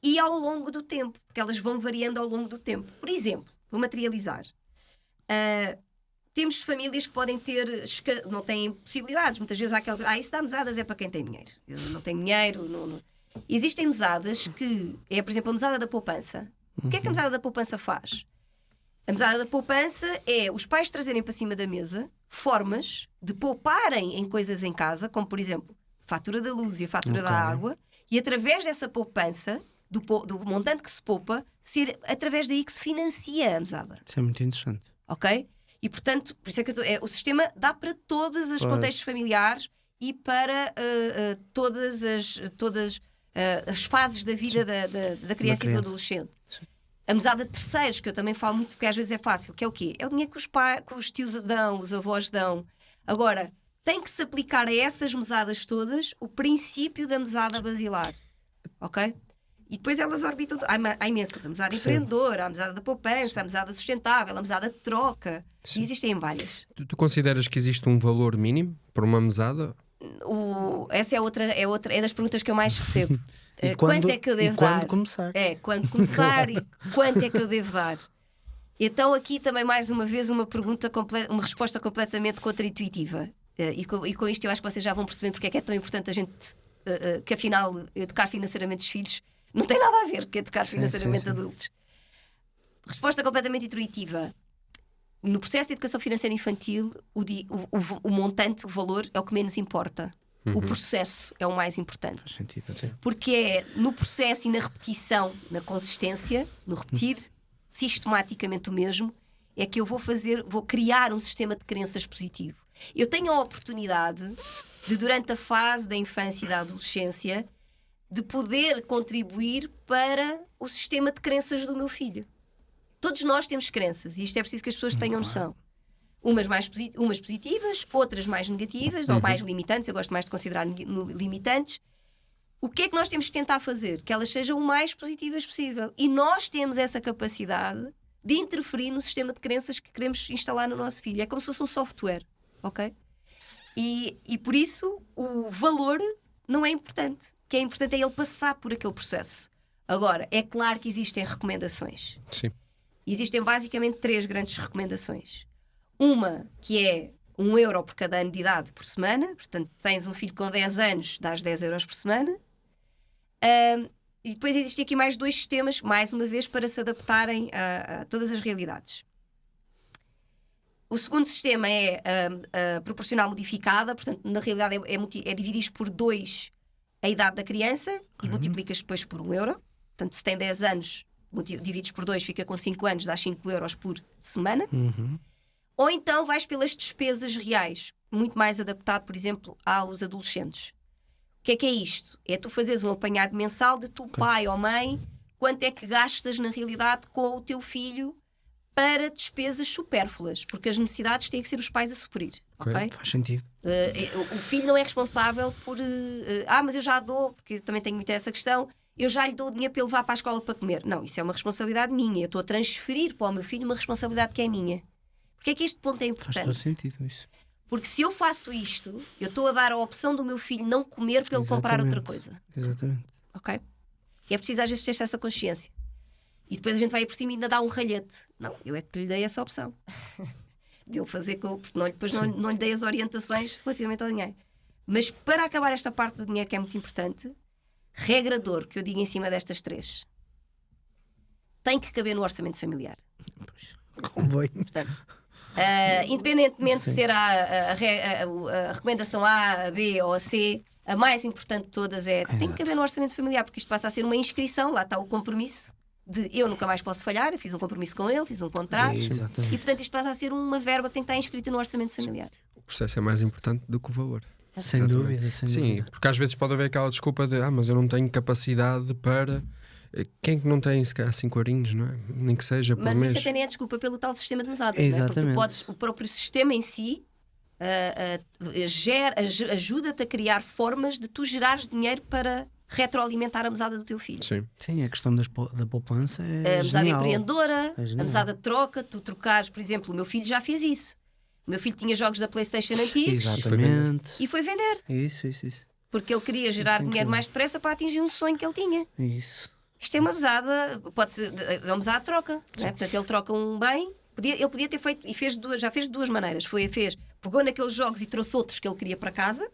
E ao longo do tempo, porque elas vão variando ao longo do tempo. Por exemplo, vou materializar. Temos famílias que podem ter, não têm possibilidades. Muitas vezes há aquele, isso dá mesadas é para quem tem dinheiro. Eu não tenho dinheiro. Não. Existem mesadas que, por exemplo, a mesada da poupança. O que é que a mesada da poupança faz? A mesada da poupança é os pais trazerem para cima da mesa formas de pouparem em coisas em casa, como por exemplo, a fatura da luz e a fatura da água, e através dessa poupança, do montante que se poupa, ser através daí que se financia a mesada. Isso é muito interessante. Ok? E portanto, por isso é que o sistema dá para todos os contextos familiares e para todas as fases da vida da criança e do adolescente. Sim. A mesada de terceiros, que eu também falo muito, porque às vezes é fácil, que é o quê? É o dinheiro que os tios dão, os avós dão. Agora, tem que se aplicar a essas mesadas todas o princípio da mesada basilar. Ok? E depois elas orbitam... Há imensas. A mesada empreendedora, a mesada da poupança, a mesada sustentável, a mesada de troca. E existem várias. Tu consideras que existe um valor mínimo para uma mesada? Essa é das perguntas que eu mais recebo. Quando é que eu devo dar? Quando começar. Quando começar e quanto é que eu devo dar? Então aqui também mais uma vez uma resposta completamente contra-intuitiva. E com isto eu acho que vocês já vão percebendo porque é que é tão importante a gente, que afinal educar financeiramente os filhos não tem nada a ver com educar financeiramente adultos. Resposta completamente intuitiva. No processo de educação financeira infantil, o montante, o valor é o que menos importa. O processo é o mais importante. Faz sentido. Porque é no processo e na repetição, na consistência, no repetir sistematicamente o mesmo, é que eu vou criar um sistema de crenças positivo. Eu tenho a oportunidade de, durante a fase da infância e da adolescência, de poder contribuir para o sistema de crenças do meu filho. Todos nós temos crenças e isto é preciso que as pessoas tenham noção. Umas positivas, outras mais negativas ou mais limitantes. Eu gosto mais de considerar limitantes. O que é que nós temos que tentar fazer? Que elas sejam o mais positivas possível. E nós temos essa capacidade de interferir no sistema de crenças que queremos instalar no nosso filho. É como se fosse um software, ok? E por isso o valor não é importante. O que é importante é ele passar por aquele processo. Agora, é claro que existem recomendações. Sim. Existem basicamente 3 grandes recomendações. Uma que é €1 por cada ano de idade por semana. Portanto, tens um filho com 10 anos, dás €10 por semana. E depois existem aqui mais 2 sistemas, mais uma vez, para se adaptarem a todas as realidades. O segundo sistema é a proporcional modificada. Portanto, na realidade é dividir por 2 a idade da criança e multiplicas depois por €1. Portanto, se tem 10 anos, divides por 2, fica com 5 anos, dá €5 por semana. Ou então vais pelas despesas reais, muito mais adaptado, por exemplo, aos adolescentes. O que é isto? É tu fazeres um apanhado mensal de tu, pai ou mãe, quanto é que gastas na realidade com o teu filho para despesas supérfluas, porque as necessidades têm que ser os pais a suprir. Okay? Faz sentido. O filho não é responsável por mas eu já dou, porque também tenho muito essa questão, eu já lhe dou o dinheiro para ele levar para a escola para comer. Não, isso é uma responsabilidade minha. Eu estou a transferir para o meu filho uma responsabilidade que é minha. Porque é que este ponto é importante? Faz todo sentido isso. Porque se eu faço isto, eu estou a dar a opção do meu filho não comer para ele comprar outra coisa. Exatamente. Ok? E é preciso às vezes ter essa consciência. E depois a gente vai por cima e ainda dá um ralhete. Não, eu é que lhe dei essa opção. De ele fazer com... Porque depois não lhe dei as orientações relativamente ao dinheiro. Mas para acabar esta parte do dinheiro que é muito importante, regrador, que eu digo em cima destas 3, tem que caber no orçamento familiar. Convém. Portanto, independentemente de ser a recomendação A, a B ou a C, a mais importante de todas tem que caber no orçamento familiar, porque isto passa a ser uma inscrição, lá está o compromisso de eu nunca mais posso falhar, eu fiz um compromisso com ele, fiz um contrato e portanto isto passa a ser uma verba que tem que estar inscrita no orçamento familiar. O processo é mais importante do que o valor. Sem dúvida, sem dúvida. Sim, porque às vezes pode haver aquela desculpa de mas eu não tenho capacidade para... Quem que não tem, se calhar, 5 eurinhos, não é? Nem que seja por mês. Mas isso até nem é desculpa pelo tal sistema de mesadas, não é? Porque tu podes, o próprio sistema em si ajuda-te a criar formas de tu gerares dinheiro para retroalimentar a mesada do teu filho. Sim, a questão da poupança é a mesada genial. Empreendedora, a mesada de troca, tu trocares, por exemplo, o meu filho já fez isso. O meu filho tinha jogos da PlayStation antigos e foi vender. Isso. Porque ele queria gerar dinheiro mais depressa para atingir um sonho que ele tinha. Isso. Isto é uma mesada, pode ser, é uma mesada de troca, não é? Portanto, ele troca um bem, ele podia ter feito, e já fez de 2 maneiras. Pegou naqueles jogos e trouxe outros que ele queria para casa,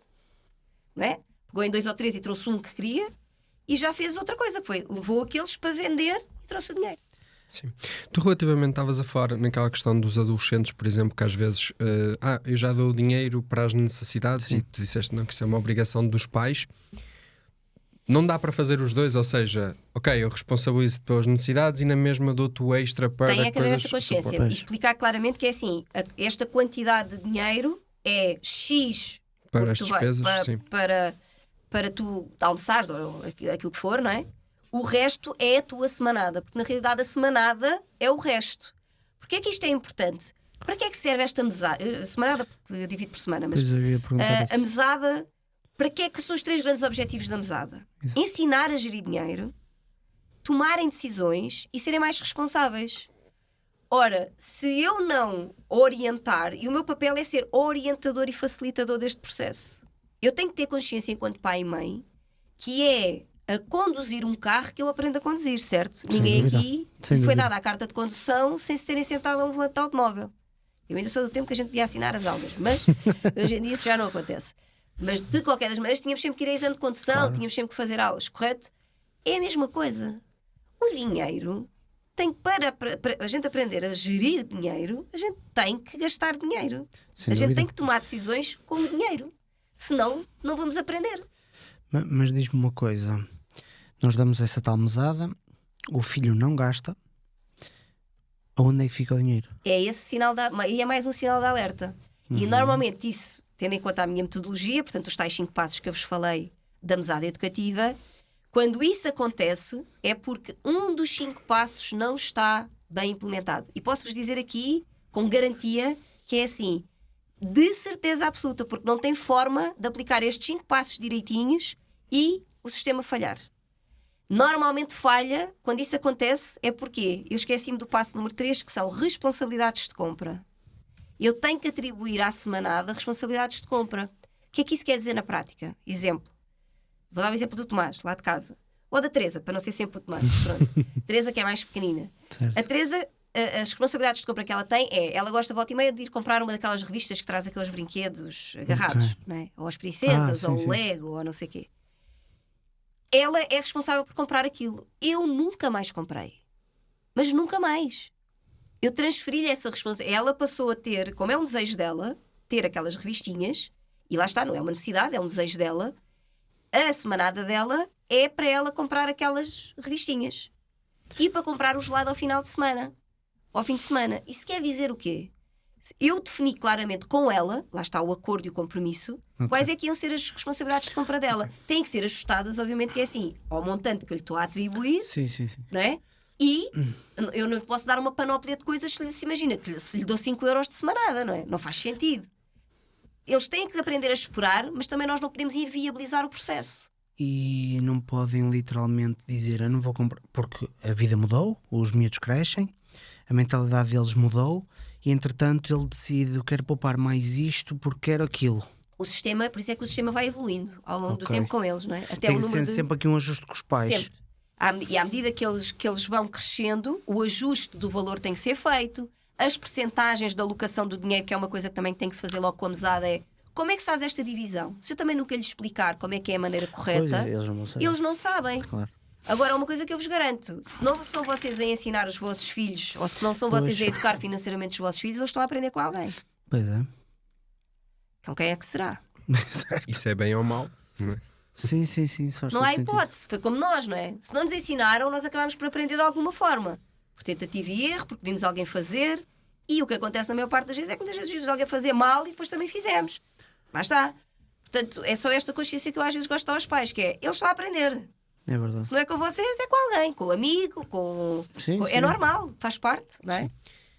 não é? Pegou em 2 ou 3 e trouxe um que queria, e já fez outra coisa, que foi, levou aqueles para vender e trouxe o dinheiro. Sim. Tu relativamente estavas a falar naquela questão dos adolescentes, por exemplo, que às vezes eu já dou dinheiro para as necessidades. Sim. E tu disseste não, que isso é uma obrigação dos pais. Não dá para fazer os dois, ou seja, ok, eu responsabilizo pelas necessidades e na mesma dou-te o extra para tem a caber essa consciência e explicar claramente que é assim, esta quantidade de dinheiro é X para as despesas, para tu almoçares ou aquilo que for, não é? O resto é a tua semanada, porque na realidade a semanada é o resto. Porquê é que isto é importante? Para que é que serve esta mesada? Semanada, porque eu divido por semana, mas a mesada... Para que é que são os 3 grandes objetivos da mesada? Exato. Ensinar a gerir dinheiro, tomarem decisões e serem mais responsáveis. Ora, se eu não orientar, e o meu papel é ser orientador e facilitador deste processo, eu tenho que ter consciência enquanto pai e mãe que é a conduzir um carro que eu aprendo a conduzir, certo? Ninguém aqui foi dada a carta de condução sem se terem sentado a um volante de automóvel. Eu ainda sou do tempo que a gente podia assinar as aulas, mas hoje em dia isso já não acontece. Mas de qualquer das maneiras tínhamos sempre que ir a exame de condução, claro. Tínhamos sempre que fazer aulas, correto? É a mesma coisa. O dinheiro tem que, para a gente aprender a gerir dinheiro, a gente tem que gastar dinheiro. Sem a gente dúvida. tem que tomar decisões com o dinheiro. Senão, não vamos aprender. Mas diz-me uma coisa. Nós damos essa tal mesada, o filho não gasta. Onde é que fica o dinheiro? É esse sinal e é mais um sinal de alerta. E normalmente isso, tendo em conta a minha metodologia, portanto os tais 5 passos que eu vos falei da mesada educativa, quando isso acontece é porque um dos 5 passos não está bem implementado. E posso-vos dizer aqui, com garantia, que é assim, de certeza absoluta, porque não tem forma de aplicar estes 5 passos direitinhos e o sistema falhar. Normalmente falha, quando isso acontece, é porque eu esqueci-me do passo número 3, que são responsabilidades de compra. Eu tenho que atribuir à semanada responsabilidades de compra. O que é que isso quer dizer na prática? Exemplo. Vou dar o exemplo do Tomás, lá de casa. Ou da Teresa, para não ser sempre o Tomás. Pronto. Teresa, que é mais pequenina. Certo. A Teresa, as responsabilidades de compra que ela tem é, ela gosta volta e meia de ir comprar uma daquelas revistas que traz aqueles brinquedos agarrados, não é? Ou as princesas, ou o Lego, ou não sei o quê. Ela é responsável por comprar aquilo. Eu nunca mais comprei. Mas nunca mais. Eu transferi-lhe essa responsabilidade. Ela passou a ter, como é um desejo dela, ter aquelas revistinhas, e lá está, não é uma necessidade, é um desejo dela. A semanada dela é para ela comprar aquelas revistinhas. E para comprar o gelado ao final de semana. Ao fim de semana. Isso quer dizer o quê? Eu defini claramente com ela, lá está o acordo e o compromisso, quais é que iam ser as responsabilidades de compra dela. Têm que ser ajustadas, obviamente, que é assim, ao montante que eu lhe estou a atribuir, Sim. não é? E eu não posso dar uma panóplia de coisas se imagina, que se lhe dou 5 euros de semanada, não é? Não faz sentido. Eles têm que aprender a esperar, mas também nós não podemos inviabilizar o processo. E não podem literalmente dizer, eu não vou comprar, porque a vida mudou, os miúdos crescem, a mentalidade deles mudou, e entretanto ele decide, eu quero poupar mais isto porque quero aquilo. O sistema, por isso é que o sistema vai evoluindo ao longo do tempo com eles, não é? Até tem o número sempre aqui um ajuste com os pais. Sempre. E à medida que eles vão crescendo, o ajuste do valor tem que ser feito, as percentagens da alocação do dinheiro, que é uma coisa que também tem que se fazer logo com a mesada, é como é que se faz esta divisão? Se eu também nunca lhes explicar como é que é a maneira correta, eles não sabem. Claro. Agora, uma coisa que eu vos garanto, se não são vocês a ensinar os vossos filhos, ou se não são vocês a educar financeiramente os vossos filhos, eles estão a aprender com alguém. Pois é. Com quem é que será? Isso é bem ou mau, não é? Sim. Não há hipótese, foi como nós, não é? Se não nos ensinaram, nós acabamos por aprender de alguma forma. Por tentativa e erro, porque vimos alguém fazer, e o que acontece na maior parte das vezes é que muitas vezes vimos alguém fazer mal e depois também fizemos. Lá está. Portanto, é só esta consciência que eu às vezes gosto aos pais, que é, eles estão a aprender. É verdade. Se não é com vocês, é com alguém, com o amigo, é normal, faz parte, não é?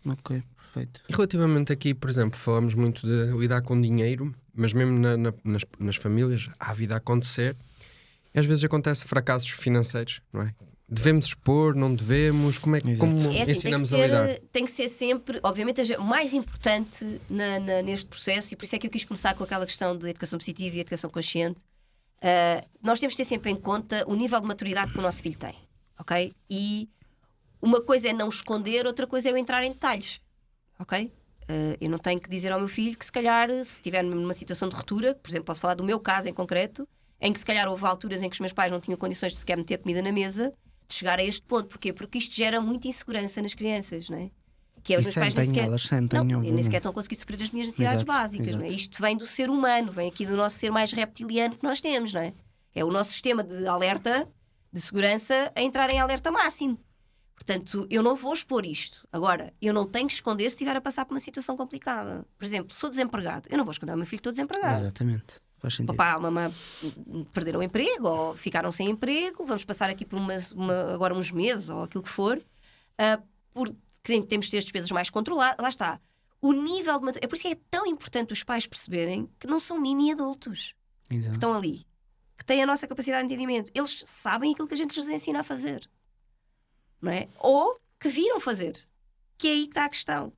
Ok, perfeito. E relativamente aqui, por exemplo, falamos muito de lidar com dinheiro, mas mesmo nas famílias há a vida a acontecer e às vezes acontece fracassos financeiros, não é? Devemos expor, não devemos? Como assim, ensinamos a lidar? Tem que ser sempre, obviamente, o mais importante neste processo, e por isso é que eu quis começar com aquela questão de educação positiva e educação consciente. Nós temos que ter sempre em conta o nível de maturidade que o nosso filho tem, ok? E uma coisa é não esconder, outra coisa é eu entrar em detalhes, ok? Eu não tenho que dizer ao meu filho que se calhar, se estiver numa situação de ruptura, por exemplo, posso falar do meu caso em concreto, em que se calhar houve alturas em que os meus pais não tinham condições de sequer meter comida na mesa, de chegar a este ponto. Porquê? Porque isto gera muita insegurança nas crianças, não é? Que é os meus pais nem sequer estão a conseguir suprir as minhas necessidades básicas. Não é? Isto vem do ser humano, vem aqui do nosso ser mais reptiliano que nós temos, não é? É o nosso sistema de alerta, de segurança, a entrar em alerta máximo. Portanto, eu não vou expor isto. Agora, eu não tenho que esconder se estiver a passar por uma situação complicada. Por exemplo, sou desempregado. Eu não vou esconder ao meu filho que estou desempregado. Exatamente. Faz sentido. Papá, mamãe perderam o emprego ou ficaram sem emprego, vamos passar aqui por agora uns meses ou aquilo que for, porque temos de ter as despesas mais controladas. Lá está. O nível de maturidade. É por isso que é tão importante os pais perceberem que não são mini adultos. Exato. Que estão ali, que têm a nossa capacidade de entendimento. Eles sabem aquilo que a gente lhes ensina a fazer, não é? Ou que viram fazer, que é aí que está a questão.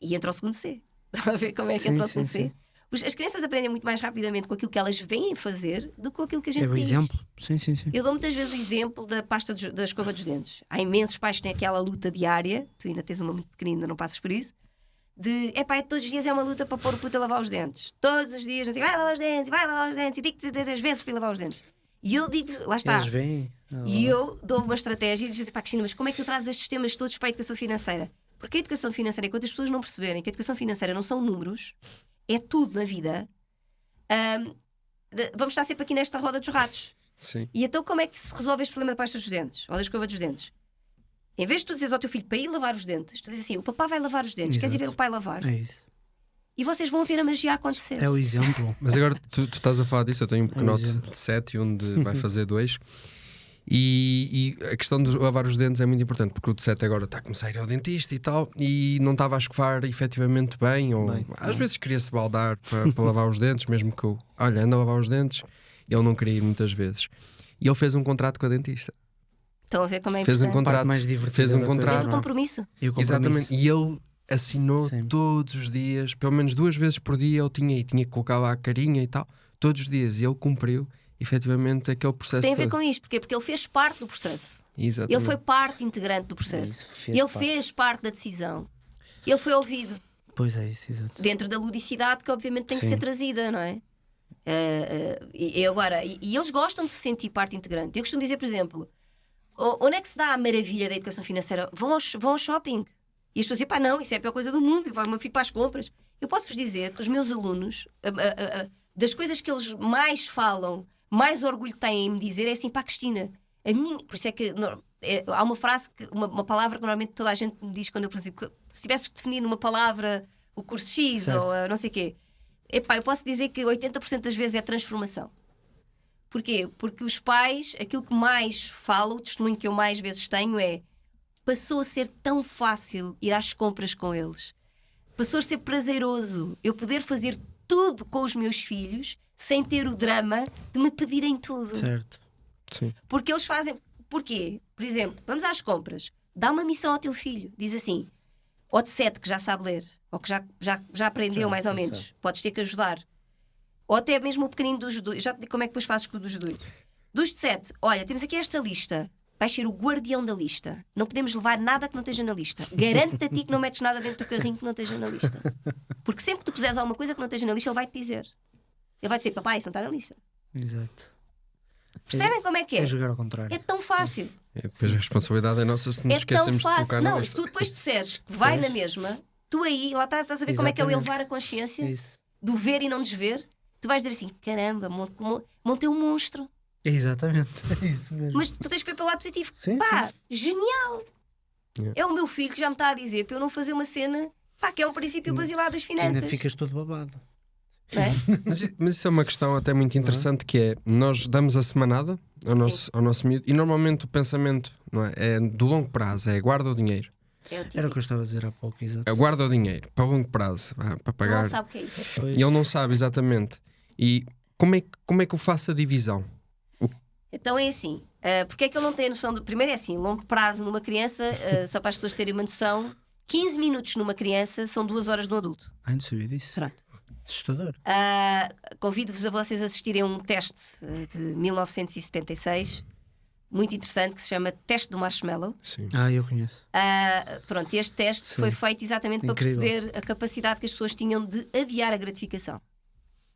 E entra o segundo C. Estão a ver como é que entra o segundo C? As crianças aprendem muito mais rapidamente com aquilo que elas veem fazer do que com aquilo que a gente diz. É o exemplo. Sim. Eu dou muitas vezes o exemplo da pasta da escova dos dentes. Há imensos pais que têm aquela luta diária, tu ainda tens uma muito pequenina, não passas por isso, de todos os dias é uma luta para pôr o puto a lavar os dentes. Todos os dias, assim, vai lavar os dentes, e digo-te 10 vezes para ir lavar os dentes. E eu digo, lá está. Eles vêm. E eu dou uma estratégia e digo assim, Cristina, mas como é que tu trazes estes temas todos para a educação financeira? Porque a educação financeira, enquanto as pessoas não perceberem que a educação financeira não são números, é tudo na vida, vamos estar sempre aqui nesta roda dos ratos. Sim. E então como é que se resolve este problema da pasta dos dentes? Ou da escova dos dentes? Em vez de tu dizeres ao teu filho para ir lavar os dentes, tu dizes assim, o papá vai lavar os dentes, queres ir ver o pai lavar? É isso. E vocês vão ver a magia acontecer. É o exemplo. Mas agora tu estás a falar disso, eu tenho um pequenote exemplo. de 7 e um de vai fazer 2. E a questão de lavar os dentes é muito importante, porque o de 7 agora está a começar a ir ao dentista e tal, e não estava a escovar efetivamente bem, ou às vezes queria-se baldar para lavar os dentes, mesmo que eu, olha, anda a lavar os dentes, ele não queria ir muitas vezes. E ele fez um contrato com a dentista. Estão a ver como é Fez um importante? contrato, mais divertida fez um da coisa. Fez contrato. o compromisso. E o compromisso. Exatamente, e ele assinou Sim. todos os dias, pelo menos 2 vezes por dia ele tinha que colocar lá a carinha e tal, todos os dias, e ele cumpriu efetivamente aquele processo. Tem a ver todo. com isto, porque ele fez parte do processo. Exatamente. Ele foi parte integrante do processo. Fez Ele parte. fez parte da decisão. Ele foi ouvido. Pois é isso, exato. Dentro da ludicidade que obviamente tem que Sim. ser trazida, não é? E eles gostam de se sentir parte integrante. Eu costumo dizer, por exemplo, onde é que se dá a maravilha da educação financeira? Vão ao shopping. E as pessoas dizem, não, isso é a pior coisa do mundo, vai o meu filho para as compras. Eu posso-vos dizer que os meus alunos, das coisas que eles mais falam, mais orgulho têm em me dizer, é assim, Cristina, por isso é que há uma frase, uma palavra que normalmente toda a gente me diz quando eu, por exemplo, se tivesses que definir numa palavra o curso X Certo. ou não sei o quê, eu posso dizer que 80% das vezes é transformação. Porquê? Porque os pais, aquilo que mais falam, o testemunho que eu mais vezes tenho é: passou a ser tão fácil ir às compras com eles, passou a ser prazeroso eu poder fazer tudo com os meus filhos sem ter o drama de me pedirem tudo. Certo. Sim. Porque eles fazem. Porquê? Por exemplo, vamos às compras, dá uma missão ao teu filho, diz assim, ou de 7 que já sabe ler, ou que já aprendeu Já, mais ou já menos, sabe. podes ter que ajudar. Ou até mesmo o pequenino dos dois. Já te digo como é que depois fazes com o dos dois. Dos de 7, olha, temos aqui esta lista. Vais ser o guardião da lista. Não podemos levar nada que não esteja na lista. Garante a ti que não metes nada dentro do carrinho que não esteja na lista. Porque sempre que tu puseres alguma coisa que não esteja na lista, ele vai-te dizer. Ele vai dizer, papai, isso não está na lista. Exato. Percebem como é que é? É jogar ao contrário. É tão fácil. Depois a responsabilidade é nossa se nos É tão esquecemos de fácil. colocar na Não, se lista. tu depois disseres que vai na mesma, tu aí, lá estás a ver como é que é o Exatamente. elevar a consciência É isso. do ver e não desver. Tu vais dizer assim, caramba, montei um monstro. Exatamente. É isso mesmo. Mas tu tens que ver pelo lado positivo. Sim, Pá, genial! Yeah. É o meu filho que já me está a dizer para eu não fazer uma cena, que é um princípio basilar das Ainda finanças. ficas todo babado. Não é? Mas isso é uma questão até muito interessante, que é, nós damos a semanada ao nosso miúdo, e normalmente o pensamento, não é do longo prazo, é guarda o dinheiro. É o Era o típico. que eu estava a dizer há pouco, exato. Guarda o dinheiro para longo prazo, para pagar. Não sabe o que é isso. Pois. E ele não sabe exatamente. E como é que eu faço a divisão? Então é assim, porque é que ele não tem a noção do... Primeiro é assim, longo prazo numa criança, só para as pessoas terem uma noção, 15 minutos numa criança são 2 horas no adulto. Ai, não sabia disso. Pronto. Assustador. Convido-vos a vocês assistirem a um teste de 1976, muito interessante, que se chama Teste do Marshmallow. Sim. Eu conheço. Pronto, este teste Sim. foi feito exatamente Incrível. para perceber a capacidade que as pessoas tinham de adiar a gratificação.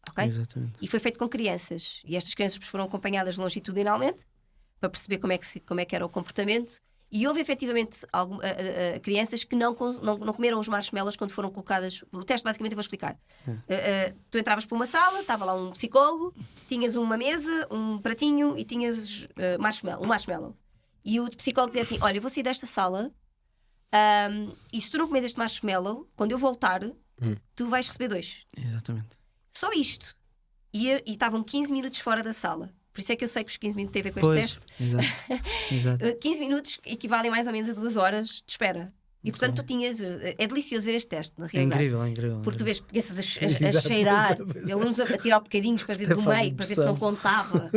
Ok? Exatamente. E foi feito com crianças. E estas crianças foram acompanhadas longitudinalmente para perceber como é que era o comportamento. E houve efetivamente crianças que não comeram os marshmallows quando foram colocadas. O teste, basicamente, eu vou explicar. Tu entravas para uma sala, estava lá um psicólogo, tinhas uma mesa, um pratinho e tinhas um marshmallow. E o psicólogo dizia assim: olha, eu vou sair desta sala e se tu não comes este marshmallow, quando eu voltar, tu vais receber 2. Exatamente. Só isto. E estavam 15 minutos fora da sala. Por isso é que eu sei que os 15 minutos têm a ver com este Pois, teste. exato. Exato. 15 minutos equivalem mais ou menos a 2 horas de espera. E portanto tu tinhas. É delicioso ver este teste, na É realidade. incrível, é incrível. Porque tu vês crianças a Exato, cheirar, pois é. alunos a tirar bocadinhos para ver Até do faz meio, para ver se não impressão. contava.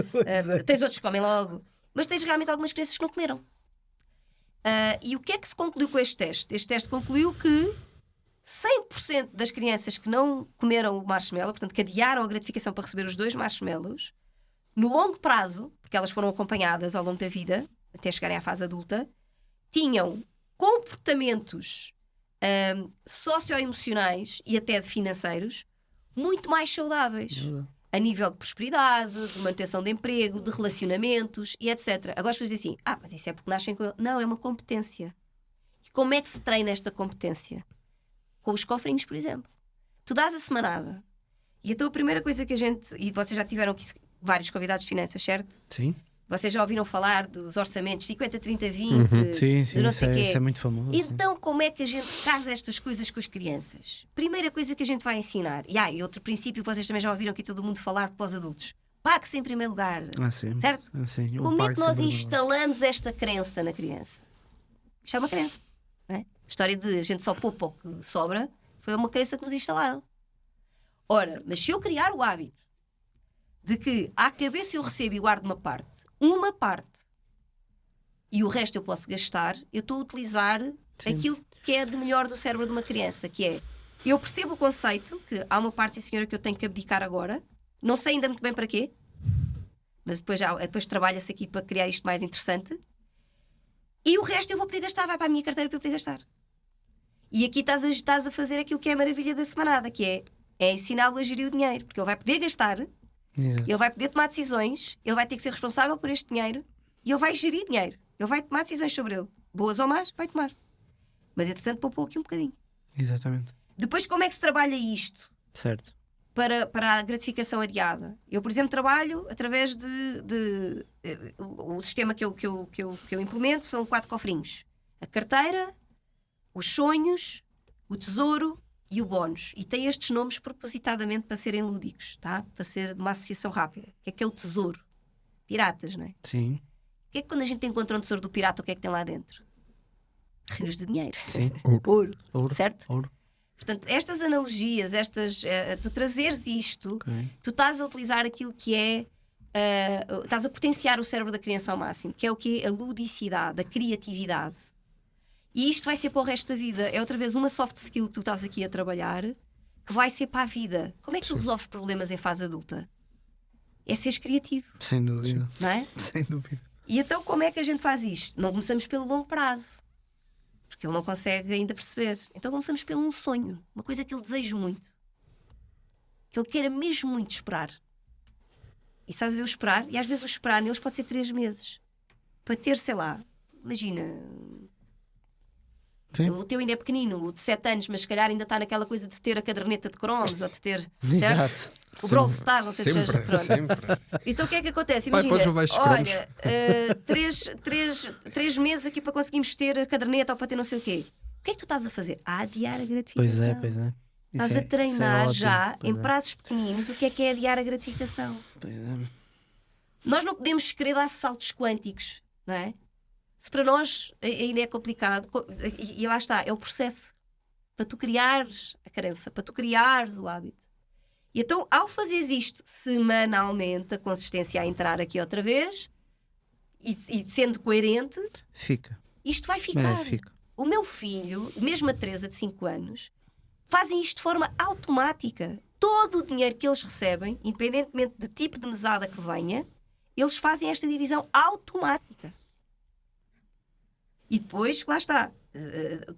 Tens outros que comem logo. Mas tens realmente algumas crianças que não comeram. E o que é que se concluiu com este teste? Este teste concluiu que 100% das crianças que não comeram o marshmallow, portanto que adiaram a gratificação para receber os 2 marshmallows, no longo prazo, porque elas foram acompanhadas ao longo da vida, até chegarem à fase adulta, tinham comportamentos socioemocionais e até de financeiros muito mais saudáveis. A nível de prosperidade, de manutenção de emprego, de relacionamentos e etc. Agora as pessoas dizem assim, mas isso é porque nascem com... Não, é uma competência. E como é que se treina esta competência? Com os cofrinhos, por exemplo. Tu dás a semanada. E então a primeira coisa que a gente... E vocês já tiveram aqui vários convidados de finanças, certo? Sim. Vocês já ouviram falar dos orçamentos 50, 30, 20? Sim, de não sei quê. isso é muito famoso. Então, como é que a gente casa estas coisas com as crianças? Primeira coisa que a gente vai ensinar. E outro princípio que vocês também já ouviram aqui todo mundo falar para os adultos. Pague-se em primeiro lugar. Sim. Certo? Sim. Como é que nós instalamos esta crença na criança? Isto é uma crença. Não é? A história de a gente só poupa o que sobra foi uma crença que nos instalaram. Ora, mas se eu criar o hábito de que à cabeça eu recebo e guardo uma parte, e o resto eu posso gastar, eu estou a utilizar aquilo que é de melhor do cérebro de uma criança, que é, eu percebo o conceito, que há uma parte, sim senhora, que eu tenho que abdicar agora, não sei ainda muito bem para quê, mas depois trabalha-se aqui para criar isto mais interessante, e o resto eu vou poder gastar, vai para a minha carteira para eu poder gastar. E aqui estás a fazer aquilo que é a maravilha da semanada, que é ensiná-lo a gerir o dinheiro, porque ele vai poder gastar. Exato. Ele vai poder tomar decisões, ele vai ter que ser responsável por este dinheiro e ele vai gerir dinheiro. Ele vai tomar decisões sobre ele. Boas ou más, vai tomar. Mas entretanto poupou aqui um bocadinho. Exatamente. Depois, como é que se trabalha isto? Certo. Para a gratificação adiada? Eu, por exemplo, trabalho através o sistema que eu implemento são 4 cofrinhos. A carteira, os sonhos, o tesouro e o bónus. E tem estes nomes propositadamente para serem lúdicos, tá? Para ser de uma associação rápida. O que é o tesouro? Piratas, não é? Sim. O que é que quando a gente encontra um tesouro do pirata, o que é que tem lá dentro? Rios de dinheiro. Sim. Ouro. Certo? Ouro. Portanto, estas analogias, tu trazeres isto, Okay. tu estás a utilizar aquilo que é... estás a potenciar o cérebro da criança ao máximo, que é o quê? A ludicidade, a criatividade. E isto vai ser para o resto da vida. É outra vez uma soft skill que tu estás aqui a trabalhar, que vai ser para a vida. Como é que tu resolves problemas em fase adulta? É seres criativo. Sem dúvida. Não é? Sem dúvida. E então como é que a gente faz isto? Não começamos pelo longo prazo, porque ele não consegue ainda perceber. Então começamos pelo um sonho, uma coisa que ele deseja muito, que ele queira mesmo muito esperar. E sabes ver o esperar? E às vezes o esperar neles pode ser 3 meses. Para ter, sei lá, imagina... Sim. O teu ainda é pequenino, o de 7 anos, mas se calhar ainda está naquela coisa de ter a caderneta de cromos ou de ter. Exato. Certo? O Brawl Stars, não sei se Sempre, seja. Pronto. sempre. Então o que é que acontece? Pai, Imagina, podes levar estes cromos? olha, 3 meses aqui para conseguirmos ter a caderneta ou para ter não sei o quê. O que é que tu estás a fazer? A adiar a gratificação. Pois é. Estás a treinar já, em Pois é. prazos pequeninos, o que é adiar a gratificação. Pois é. Nós não podemos querer dar saltos quânticos, não é? Se para nós ainda é complicado, e lá está, é o processo para tu criares a crença, para tu criares o hábito. E então, ao fazeres isto semanalmente, a consistência a entrar aqui outra vez, e sendo coerente, Fica. isto vai ficar. Fica. O meu filho, mesmo a Teresa de 5 anos, fazem isto de forma automática. Todo o dinheiro que eles recebem, independentemente de tipo de mesada que venha, eles fazem esta divisão automática. E depois, lá está,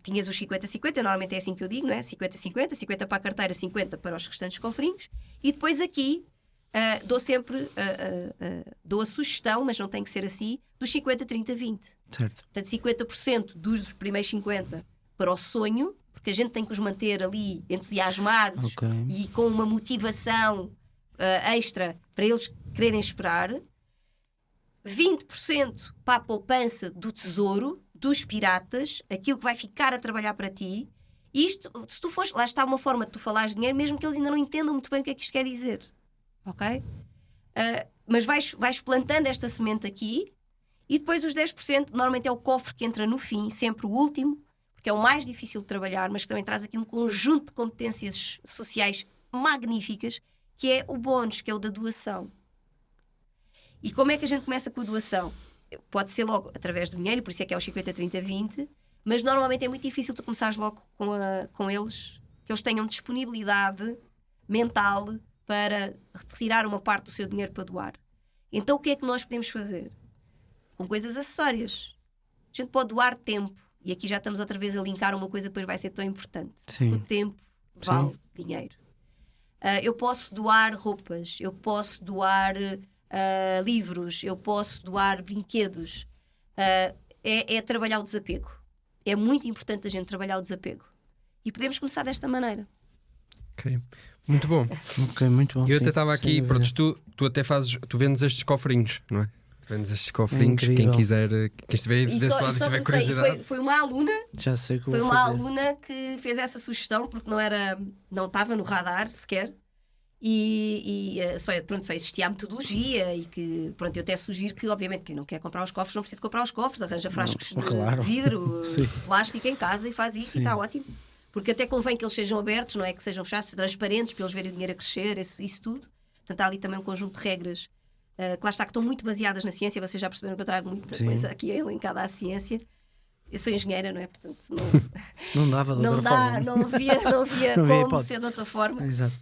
tinhas os 50-50, normalmente é assim que eu digo, não é? 50-50, 50 para a carteira, 50 para os restantes cofrinhos. E depois aqui dou sempre, dou a sugestão, mas não tem que ser assim, dos 50-30-20. Certo. Portanto, 50% dos primeiros 50 para o sonho, porque a gente tem que os manter ali entusiasmados e com uma motivação extra para eles quererem esperar. 20% para a poupança do tesouro, dos piratas, aquilo que vai ficar a trabalhar para ti. E isto, se tu fores, lá está uma forma de tu falares dinheiro, mesmo que eles ainda não entendam muito bem o que é que isto quer dizer. Ok? Mas vais plantando esta semente aqui, e depois os 10% normalmente é o cofre que entra no fim, sempre o último, porque é o mais difícil de trabalhar, mas que também traz aqui um conjunto de competências sociais magníficas, que é o bónus, que é o da doação. E como é que a gente começa com a doação? Pode ser logo através do dinheiro, por isso é que é os 50-30-20, mas normalmente é muito difícil tu começares logo com eles, que eles tenham disponibilidade mental para retirar uma parte do seu dinheiro para doar. Então o que é que nós podemos fazer? Com coisas acessórias. A gente pode doar tempo. E aqui já estamos outra vez a linkar uma coisa que depois vai ser tão importante. Sim. O tempo vale dinheiro. Eu posso doar roupas, eu posso doar livros, eu posso doar brinquedos. É trabalhar o desapego. É muito importante a gente trabalhar o desapego. E podemos começar desta maneira. Ok, muito bom. Ok, muito bom. Eu sim, até estava sem aqui, dúvida. pronto, tu até tu vendes estes cofrinhos, não é? Tu vendes estes cofrinhos, incrível. quem quiser, quem estiver desse lado e tiver comecei, curiosidade. foi uma aluna. Já sei o que Foi vou uma fazer. aluna que fez essa sugestão porque não estava no radar sequer só existia a metodologia e que, pronto, eu até sugiro que, obviamente, quem não quer comprar os cofres não precisa de comprar os cofres, arranja frascos claro. de vidro, Sim. de plástico em casa e faz isso. Sim. E está ótimo. Porque até convém que eles sejam abertos, não é? Que sejam fechados, transparentes, para eles verem o dinheiro a crescer, isso tudo. Portanto, há ali também um conjunto de regras que lá está, que estão muito baseadas na ciência. Vocês já perceberam que eu trago muita Sim. coisa aqui elencada à ciência. Eu sou engenheira, não é? Portanto, Não dava de outra forma. não havia Não havia como hipótese. ser de outra forma. Exato.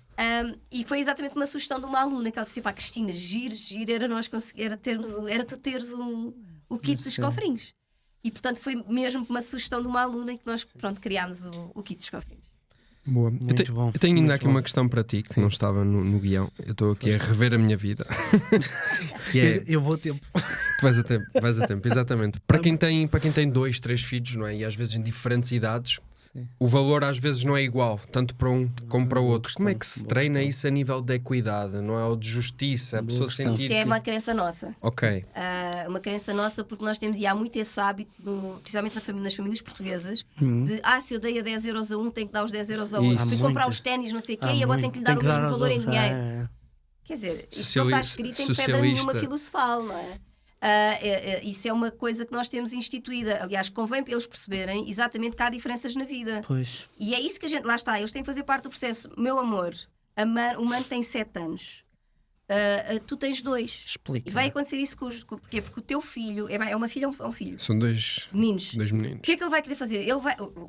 E foi exatamente uma sugestão de uma aluna que ela disse: pá, Cristina, giro, era tu teres o kit dos Sim. cofrinhos. E portanto foi mesmo uma sugestão de uma aluna em que nós, pronto, criámos o kit dos cofrinhos. Boa. Muito bom. Eu tenho ainda Muito aqui bom. uma questão para ti que não estava no guião. Eu estou aqui a rever a minha vida. Que é, Eu vou a tempo. tu vais a tempo, exatamente. Para quem tem 2, 3 filhos, não é? E às vezes em diferentes idades, Sim. o valor às vezes não é igual, tanto para um como para o outro. Como é que se boa treina questão. isso a nível de equidade, não é? Ou de justiça, a Boa pessoa questão. sentir Isso é que... uma crença nossa. Ok, Uma crença nossa, porque nós temos, e há muito esse hábito, principalmente nas famílias portuguesas, Uhum. de se eu dei a 10 euros a um, tenho que dar os 10 euros ao Isso. outro. Fui Há comprar muito. os ténis, não sei o quê, Há e agora muito. tenho que lhe dar Tem o que mesmo aos valor em outros. dinheiro. Quer dizer, isso não está Socialista- escrito em pedra socialista. nenhuma filosofal, não é? Isso é uma coisa que nós temos instituída. Aliás, convém para eles perceberem exatamente que há diferenças na vida. Pois. E é isso que a gente, lá está, eles têm que fazer parte do processo. Meu amor, o mano tem 7 anos, tu tens 2. Explica. E vai acontecer isso porquê? Porque o teu filho, é uma filha ou um filho? são dois Meninos. meninos. O que é que ele vai querer fazer?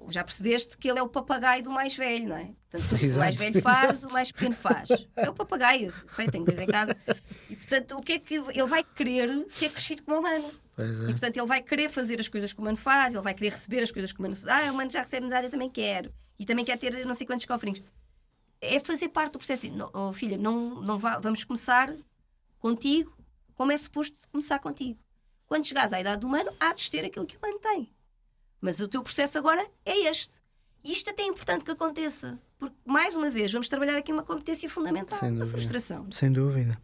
Já percebeste que ele é o papagaio do mais velho, não é? Portanto, o Exato, mais velho faz, exato. o mais pequeno faz. É o papagaio, sei, tenho 2 em casa. E portanto, o que é que ele vai querer ser crescido como o humano? Pois E é. portanto, ele vai querer fazer as coisas que o humano faz, ele vai querer receber as coisas que o humano faz. O humano já recebe medalha, eu também quero. E também quer ter não sei quantos cofrinhos. É fazer parte do processo. Não, filha, vamos começar contigo como é suposto começar contigo. Quando chegares à idade do humano, há de ter aquilo que o humano tem. Mas o teu processo agora é este. E isto até é importante que aconteça. Porque, mais uma vez, vamos trabalhar aqui uma competência fundamental, Sem a dúvida. frustração. Sem dúvida.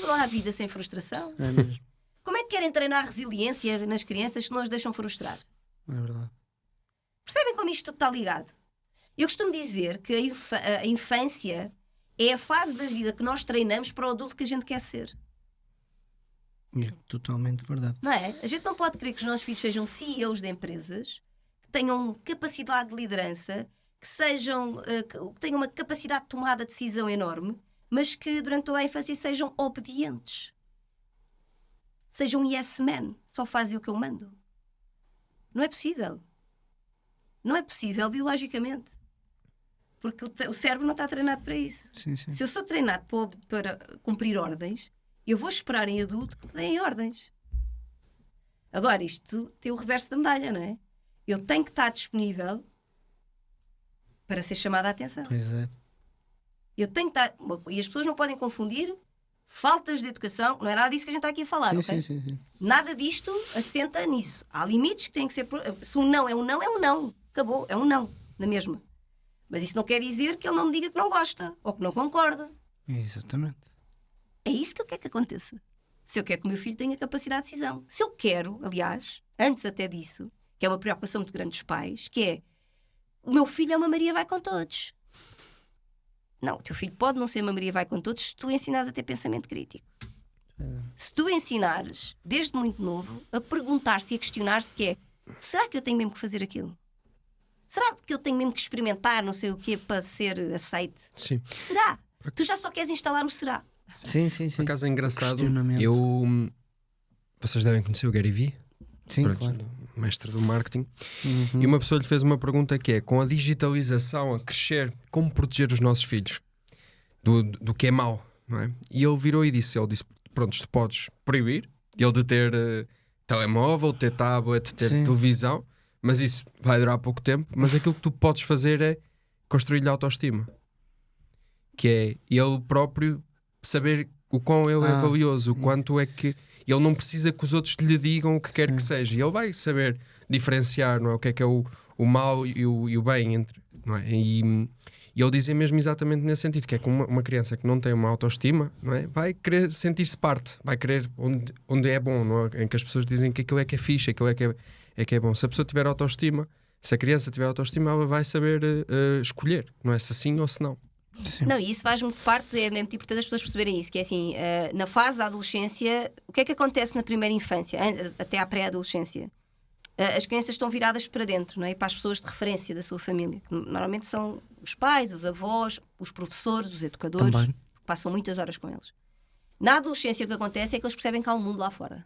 Não há vida sem frustração. É mesmo. Como é que querem treinar resiliência nas crianças se não as deixam frustrar? É verdade. Percebem como isto está ligado? Eu costumo dizer que a infância é a fase da vida que nós treinamos para o adulto que a gente quer ser. É totalmente verdade. Não é? A gente não pode querer que os nossos filhos sejam CEOs de empresas, que tenham capacidade de liderança, que tenham uma capacidade de tomada de decisão enorme, mas que durante toda a infância sejam obedientes. Sejam yes men, só fazem o que eu mando. Não é possível. Não é possível biologicamente. Porque o cérebro não está treinado para isso. Sim, sim. Se eu sou treinado para cumprir ordens, eu vou esperar em adulto que me deem ordens. Agora, isto tem o reverso da medalha, não é? Eu tenho que estar disponível para ser chamada a atenção. Pois é. Eu tenho que estar... E as pessoas não podem confundir faltas de educação. Não é nada disso que a gente está aqui a falar, Sim, ok? sim. Nada disto assenta nisso. Há limites que têm que ser... Se um não é um não, é um não. Acabou, é um não, na mesma. Mas isso não quer dizer que ele não me diga que não gosta ou que não concorda. Exatamente. É isso que eu quero que aconteça. Se eu quero que o meu filho tenha capacidade de decisão. Se eu quero, aliás, antes até disso, que é uma preocupação muito grande dos pais, que é: o meu filho é uma Maria vai com todos. Não, o teu filho pode não ser uma Maria vai com todos se tu ensinares a ter pensamento crítico. Se tu ensinares, desde muito novo, a perguntar-se e a questionar-se que é: será que eu tenho mesmo que fazer aquilo? Será que eu tenho mesmo que experimentar não sei o quê para ser aceite? Sim. Será? Tu já só queres instalar o será. Sim. Por acaso é engraçado, Questionamento. vocês devem conhecer o Gary Vee, Sim, pronto, claro. mestre do marketing, e uma pessoa lhe fez uma pergunta que é: com a digitalização a crescer, como proteger os nossos filhos do que é mau, não é? E ele virou e disse, pronto, tu podes proibir ele de ter telemóvel, ter tablet, ter Sim. televisão, mas isso vai durar pouco tempo. Mas aquilo que tu podes fazer é construir-lhe autoestima, que é ele próprio saber o quão ele é valioso, o quanto é que ele não precisa que os outros lhe digam o que quer que seja, e ele vai saber diferenciar, não é? O que é o mal e o bem entre, não é? E ele dizia mesmo exatamente nesse sentido, que é que uma criança que não tem uma autoestima, não é? Vai querer sentir-se parte, vai querer onde é bom, não é? Em que as pessoas dizem que aquilo é que é fixe, aquilo é que é bom. Se a pessoa tiver autoestima, se a criança tiver autoestima, ela vai saber escolher, não é? Se sim ou se não. Sim. Não, e isso faz muito parte, é mesmo importante as pessoas perceberem isso, que é assim, na fase da adolescência, o que é que acontece na primeira infância, até à pré-adolescência? As crianças estão viradas para dentro, não é? Para as pessoas de referência da sua família, que normalmente são os pais, os avós, os professores, os educadores, Também. que passam muitas horas com eles. Na adolescência o que acontece é que eles percebem que há um mundo lá fora.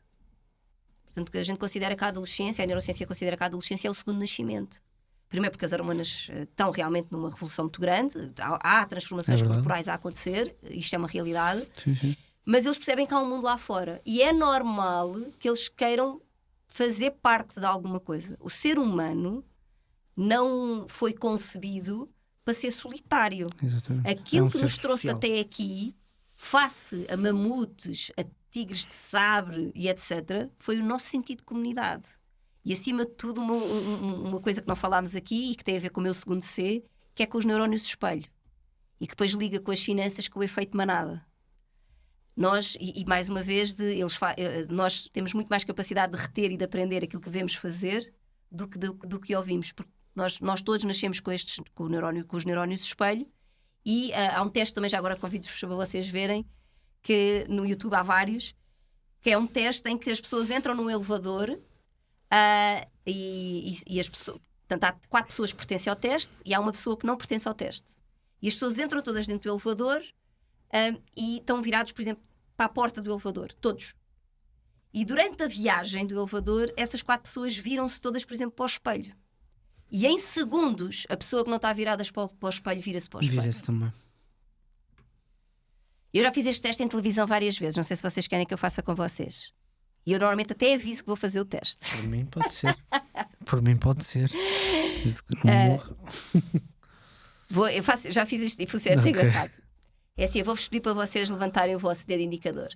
Portanto, que a gente considera que a adolescência, a neurociência considera que a adolescência é o segundo nascimento. Primeiro porque as hormonas estão realmente numa revolução muito grande, há transformações corporais a acontecer, isto é uma realidade, Sim. mas eles percebem que há um mundo lá fora e é normal que eles queiram fazer parte de alguma coisa. O ser humano não foi concebido para ser solitário. Exatamente. Aquilo que ser nos trouxe social. até aqui, face a mamutes, a tigres de sabre e etc., foi o nosso sentido de comunidade. E acima de tudo uma coisa que não falámos aqui e que tem a ver com o meu segundo C, que é com os neurónios de espelho e que depois liga com as finanças, com o efeito manada. Nós, e mais uma vez, nós temos muito mais capacidade de reter e de aprender aquilo que devemos fazer do que ouvimos, porque nós todos nascemos com os neurónios de espelho. E há um teste também, já agora convido-vos para vocês verem, que no YouTube há vários, que é um teste em que as pessoas entram num elevador e as pessoas, portanto, há 4 pessoas que pertencem ao teste e há uma pessoa que não pertence ao teste. E as pessoas entram todas dentro do elevador e estão virados, por exemplo, para a porta do elevador, todos. E durante a viagem do elevador, essas 4 pessoas viram-se todas, por exemplo, para o espelho. E em segundos, a pessoa que não está virada para o espelho vira-se para o espelho. Vira-se também. Eu já fiz este teste em televisão várias vezes, não sei se vocês querem que eu faça com vocês. E eu normalmente até aviso que vou fazer o teste. Por mim pode ser. Por mim pode ser. Isso que não morre. Já fiz isto e funciona, é Ok. engraçado. É assim, eu vou-vos pedir para vocês levantarem o vosso dedo indicador.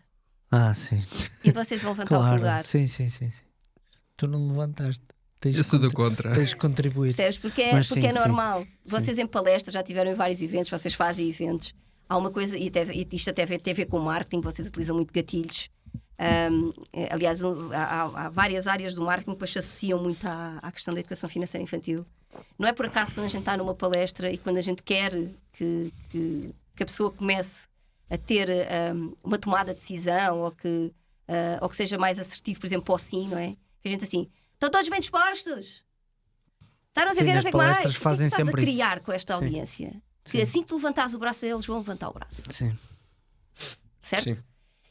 Sim. E vocês vão levantar o Claro. polegar. Sim. Tu não levantaste. Eu sou do contra. Tens de contribuir. Percebes? Porque Mas sim, é sim. normal. Vocês em palestras já tiveram em vários eventos, vocês fazem eventos. Há uma coisa, e isto até tem a ver com marketing, vocês utilizam muito gatilhos. Aliás, há várias áreas do marketing que depois se associam muito à questão da educação financeira infantil. Não é por acaso quando a gente está numa palestra e quando a gente quer que a pessoa comece a ter uma tomada de decisão ou que seja mais assertivo, por exemplo, para o sim, não é? Que a gente assim, estão todos bem dispostos? Estão a Sim, ver, não nas sei o que mais. palestras O que fazem é que estás a sempre isso. criar com esta Sim. audiência? Que Sim. assim que tu levantares o braço, eles vão levantar o braço. Sim. Certo? Sim.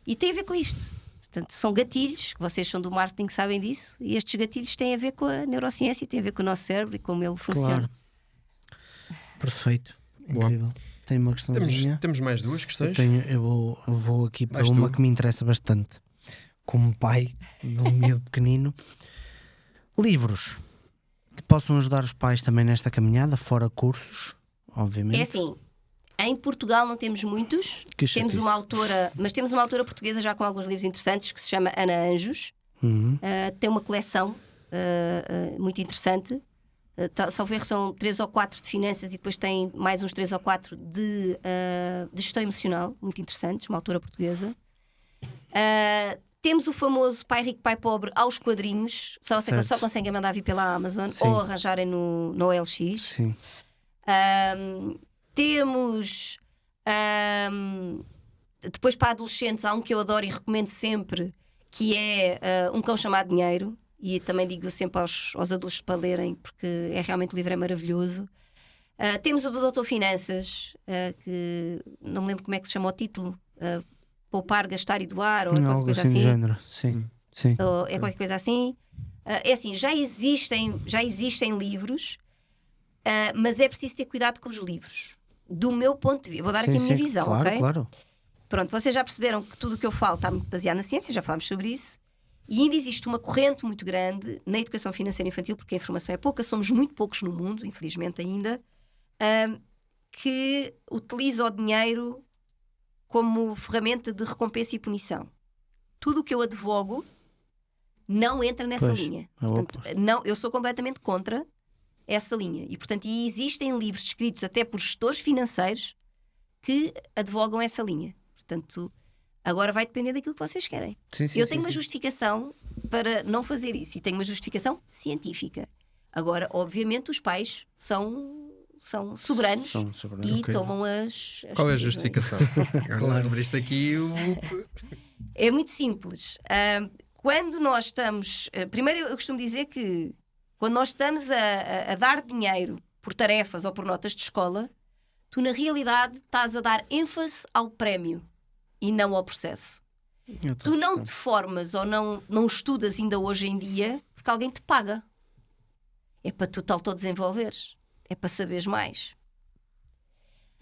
E tem a ver com isto. Portanto, são gatilhos, que vocês são do marketing, sabem disso, e estes gatilhos têm a ver com a neurociência, têm a ver com o nosso cérebro e como ele funciona. Claro. Perfeito. Boa. Incrível. Tenho uma questãozinha. Temos mais 2 questões. Eu vou aqui para Vais uma tu. que me interessa bastante. Como pai de um miúdo pequenino. Livros que possam ajudar os pais também nesta caminhada, fora cursos, obviamente. É assim, em Portugal não temos muitos, Que temos chatice. uma autora, mas temos uma autora portuguesa já com alguns livros interessantes que se chama Ana Anjos. Uhum. Tem uma coleção muito interessante. Salvo erro, são 3 ou 4 de finanças e depois tem mais uns 3 ou 4 de gestão emocional, muito interessantes, uma autora portuguesa. Temos o famoso Pai Rico, Pai Pobre aos quadrinhos, só conseguem mandar vir pela Amazon. Sim. Ou arranjarem no OLX. Sim. Temos depois para adolescentes há um que eu adoro e recomendo sempre, que é Um Cão Chamado Dinheiro, e também digo sempre aos adultos para lerem, porque realmente o livro é maravilhoso. Temos o do Doutor Finanças, que não me lembro como é que se chama o título, Poupar, Gastar e Doar, ou qualquer Algo coisa assim do assim. género. Sim. Ou é qualquer coisa assim. É assim, já existem livros, mas é preciso ter cuidado com os livros. Do meu ponto de vista, vou dar aqui a minha visão, claro, ok? Claro. Pronto, vocês já perceberam que tudo o que eu falo está muito baseado na ciência, já falámos sobre isso. E ainda existe uma corrente muito grande na educação financeira infantil, porque a informação é pouca, somos muito poucos no mundo, infelizmente ainda, que utiliza o dinheiro como ferramenta de recompensa e punição. Tudo o que eu advogo não entra nessa linha. Portanto, não, eu sou completamente contra essa linha. E, portanto, existem livros escritos até por gestores financeiros que advogam essa linha. Portanto, agora vai depender daquilo que vocês querem. Eu tenho uma justificação para não fazer isso e tenho uma justificação científica. Agora, obviamente, os pais são soberanos e tomam as Qual é a decisões. justificação? Agora abriste aqui o... É muito simples. Quando nós estamos... primeiro, eu costumo dizer que quando nós estamos a dar dinheiro por tarefas ou por notas de escola, tu, na realidade, estás a dar ênfase ao prémio e não ao processo. Tu não te formas ou não estudas ainda hoje em dia porque alguém te paga. É para tu te autodesenvolveres. É para saberes mais.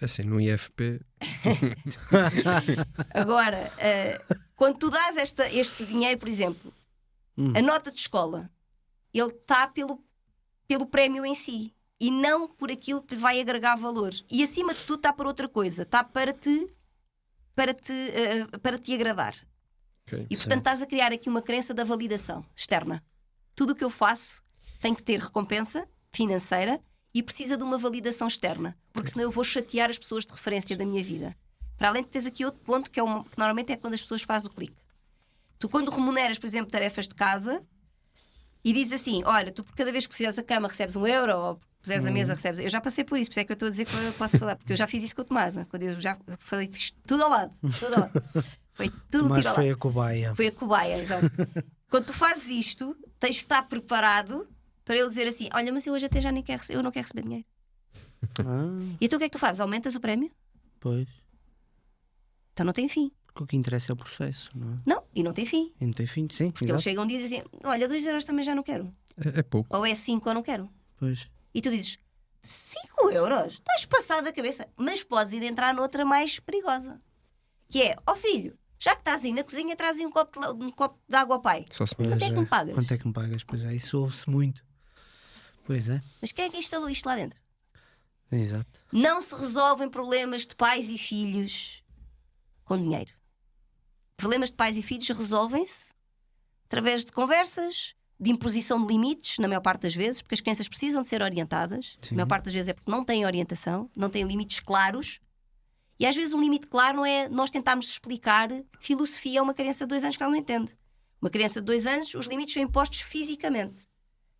Assim, no IFP... Agora, quando tu dás este dinheiro, por exemplo, a nota de escola, ele está pelo prémio em si e não por aquilo que lhe vai agregar valor. E acima de tudo está por outra coisa. Está para te agradar. Okay. E portanto estás a criar aqui uma crença da validação externa. Tudo o que eu faço tem que ter recompensa financeira e precisa de uma validação externa, porque senão eu vou chatear as pessoas de referência da minha vida. Para além de teres aqui outro ponto que normalmente é quando as pessoas fazem o clique. Tu, quando remuneras, por exemplo, tarefas de casa e dizes assim, olha, tu por cada vez que puseres a cama recebes €1 ou puseres a mesa recebes... Eu já passei por isso, por isso é que eu estou a dizer que eu posso falar, porque eu já fiz isso com o Tomás, né? Quando eu já falei, fiz tudo ao lado. Foi tudo tiro ao lado. Foi a cobaia. Foi a cobaia, exato. Quando tu fazes isto, tens que estar preparado para ele dizer assim, olha, mas eu hoje até já nem quero, eu não quero receber dinheiro. E então o que é que tu fazes? Aumentas o prémio? Pois. Então não tem fim. Porque o que interessa é o processo, não é? Não, e não tem fim. E não tem fim, sim. Porque eles chegam um dia e dizem, olha, €2 também já não quero. É pouco. Ou é 5 eu não quero. Pois. E tu dizes, €5? Estás passado da cabeça. Mas podes ir entrar noutra mais perigosa. Que é, filho, já que estás aí na cozinha, traz aí um copo de água ao pai. Só se... Quanto é que me pagas? Quanto é que me pagas? Pois é, isso ouve-se muito. Pois é. Mas quem é que instalou isto lá dentro? Exato. Não se resolvem problemas de pais e filhos com dinheiro. Problemas de pais e filhos resolvem-se através de conversas, de imposição de limites, na maior parte das vezes, porque as crianças precisam de ser orientadas. Sim. Na maior parte das vezes é porque não têm orientação, não têm limites claros. E às vezes um limite claro não é nós tentarmos explicar filosofia a uma criança de 2 anos que ela não entende. Uma criança de 2 anos, os limites são impostos fisicamente.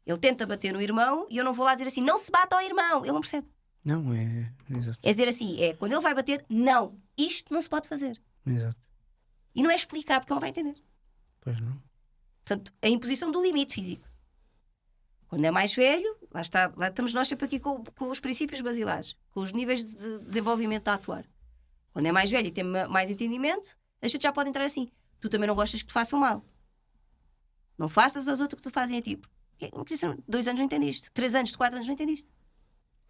Ele tenta bater no irmão e eu não vou lá dizer assim, não se bata ao irmão. Ele não percebe. Não, é... Exato. É dizer assim, quando ele vai bater, não, isto não se pode fazer. Exato. E não é explicar porque ele não vai entender. Pois não. Portanto, a imposição do limite físico. Quando é mais velho, lá estamos nós sempre aqui com os princípios basilares, com os níveis de desenvolvimento a atuar. Quando é mais velho e tem mais entendimento, a gente já pode entrar assim. Tu também não gostas que te façam mal. Não faças aos outros o que te fazem a ti. Uma criança de 2 anos não entende isto. 3 anos, 4 anos não entende isto.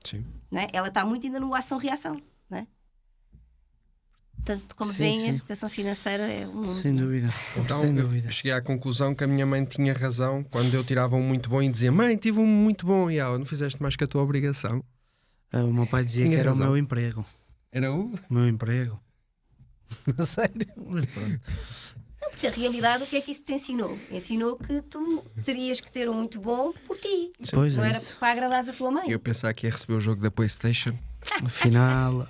Sim. Não é? Ela está muito ainda no ação-reação. Não é? Portanto, como Sim, veem, sim. a educação financeira é um mundo. Sem dúvida. Então Sem dúvida. eu cheguei à conclusão que a minha mãe tinha razão quando eu tirava um muito bom e dizia, mãe, tive um muito bom. E não fizeste mais que a tua obrigação. O meu pai dizia Tinha que era razão. o meu emprego. Era o... O meu emprego. Sério? Mas pronto. Não, porque a realidade, o que é que isso te ensinou? Ensinou que tu terias que ter um muito bom por ti. Pois Não é era isso. para agradares a tua mãe. Eu pensava que ia receber o jogo da PlayStation. Afinal...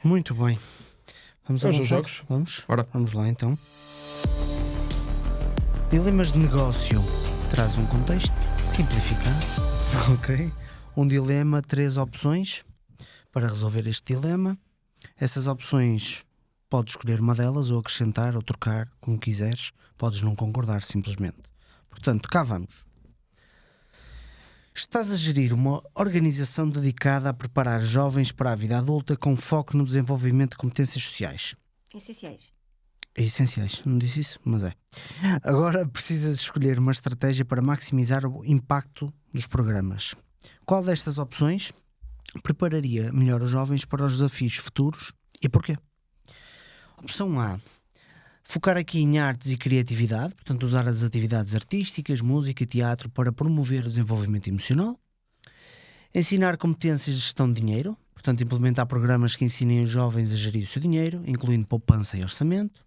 Muito bem. Vamos aos avançar? jogos? Vamos? Ora. Vamos lá então. Dilemas de negócio. Traz um contexto simplificado. Ok? Um dilema, 3 opções para resolver este dilema. Essas opções podes escolher uma delas ou acrescentar ou trocar, como quiseres. Podes não concordar simplesmente. Portanto, cá vamos. Estás a gerir uma organização dedicada a preparar jovens para a vida adulta com foco no desenvolvimento de competências sociais. Essenciais. Essenciais, não disse isso, mas é. Agora precisas escolher uma estratégia para maximizar o impacto dos programas. Qual destas opções prepararia melhor os jovens para os desafios futuros e porquê? Opção A. Focar aqui em artes e criatividade, portanto usar as atividades artísticas, música e teatro para promover o desenvolvimento emocional. Ensinar competências de gestão de dinheiro, portanto implementar programas que ensinem os jovens a gerir o seu dinheiro, incluindo poupança e orçamento.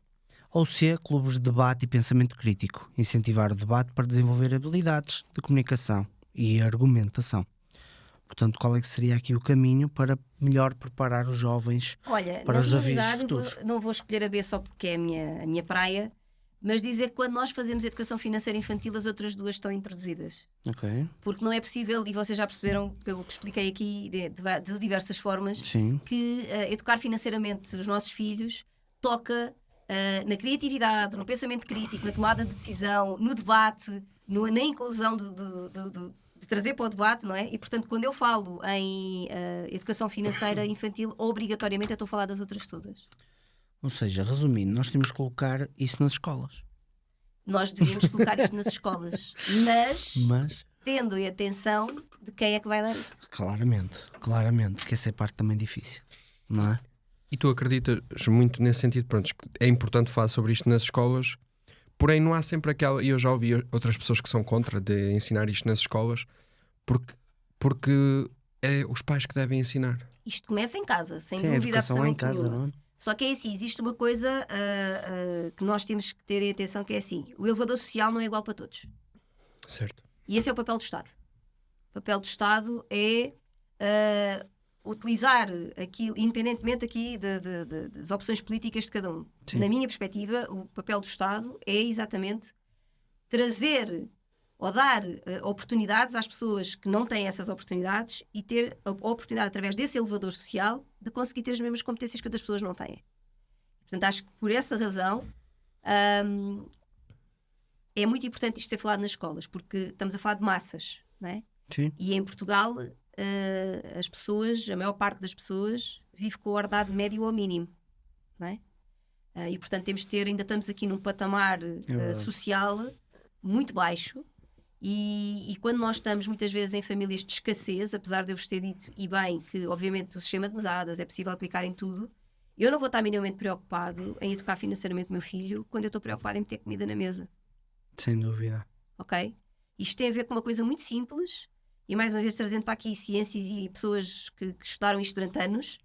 Ou C, clubes de debate e pensamento crítico, incentivar o debate para desenvolver habilidades de comunicação e argumentação. Portanto, qual é que seria aqui o caminho para melhor preparar os jovens para os desafios futuros? Não vou escolher a B só porque é a minha praia, mas dizer que quando nós fazemos educação financeira infantil, as outras duas estão introduzidas. Ok. Porque não é possível, e vocês já perceberam pelo que expliquei aqui de diversas formas, Sim. que educar financeiramente os nossos filhos toca na criatividade, no pensamento crítico, na tomada de decisão, no debate, na inclusão de trazer para o debate, não é? E portanto, quando eu falo em educação financeira infantil, obrigatoriamente eu estou a falar das outras todas. Ou seja, resumindo, nós temos que colocar isso nas escolas. Nós devíamos colocar isto nas escolas, mas tendo em atenção de quem é que vai dar isto. Claramente, que essa é a parte também difícil, não é? E tu acreditas muito nesse sentido, pronto, que é importante falar sobre isto nas escolas, porém não há sempre aquela, e eu já ouvi outras pessoas que são contra de ensinar isto nas escolas, porque é os pais que devem ensinar. Isto começa em casa, sem Sim, dúvida a educação é em absolutamente casa, nenhuma. não é? Só que é assim, existe uma coisa que nós temos que ter em atenção, que é assim, o elevador social não é igual para todos. Certo. E esse é o papel do Estado. O papel do Estado é utilizar aquilo, independentemente aqui das opções políticas de cada um. Sim. Na minha perspectiva, o papel do Estado é exatamente trazer ou dar oportunidades às pessoas que não têm essas oportunidades e ter a oportunidade, através desse elevador social, de conseguir ter as mesmas competências que outras pessoas não têm. Portanto, acho que por essa razão é muito importante isto ser falado nas escolas, porque estamos a falar de massas, não é? Sim. E em Portugal, as pessoas, a maior parte das pessoas, vive com o ordenado médio ou mínimo, não é? E portanto temos de ter, ainda estamos aqui num patamar social muito baixo. E quando nós estamos muitas vezes em famílias de escassez, apesar de eu vos ter dito, e bem, que obviamente o sistema de mesadas é possível aplicar em tudo, eu não vou estar minimamente preocupado em educar financeiramente o meu filho quando eu estou preocupado em meter comida na mesa. Sem dúvida. Ok? Isto tem a ver com uma coisa muito simples, e mais uma vez trazendo para aqui ciências e pessoas que estudaram isto durante anos,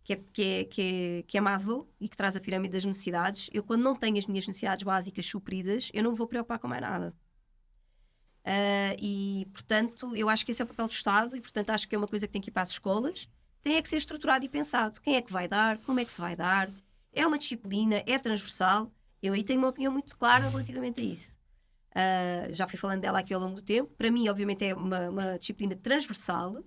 que é Maslow, e que traz a pirâmide das necessidades. Eu, quando não tenho as minhas necessidades básicas supridas, eu não me vou preocupar com mais nada. E portanto eu acho que esse é o papel do Estado, e portanto acho que é uma coisa que tem que ir para as escolas, tem que ser estruturado e pensado. Quem é que vai dar, como é que se vai dar, é uma disciplina, é transversal. Eu aí tenho uma opinião muito clara relativamente a isso. Já fui falando dela aqui ao longo do tempo. Para mim, obviamente, é uma disciplina transversal,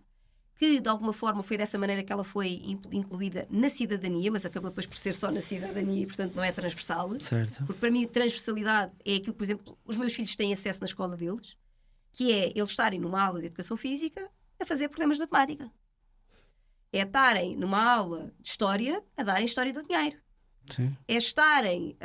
que de alguma forma foi dessa maneira que ela foi incluída na cidadania, mas acabou depois por ser só na cidadania e portanto não é transversal. Certo. Porque para mim transversalidade é aquilo, por exemplo, os meus filhos têm acesso na escola deles, que é eles estarem numa aula de educação física a fazer problemas de matemática. É estarem numa aula de história a darem história do dinheiro. Sim. É estarem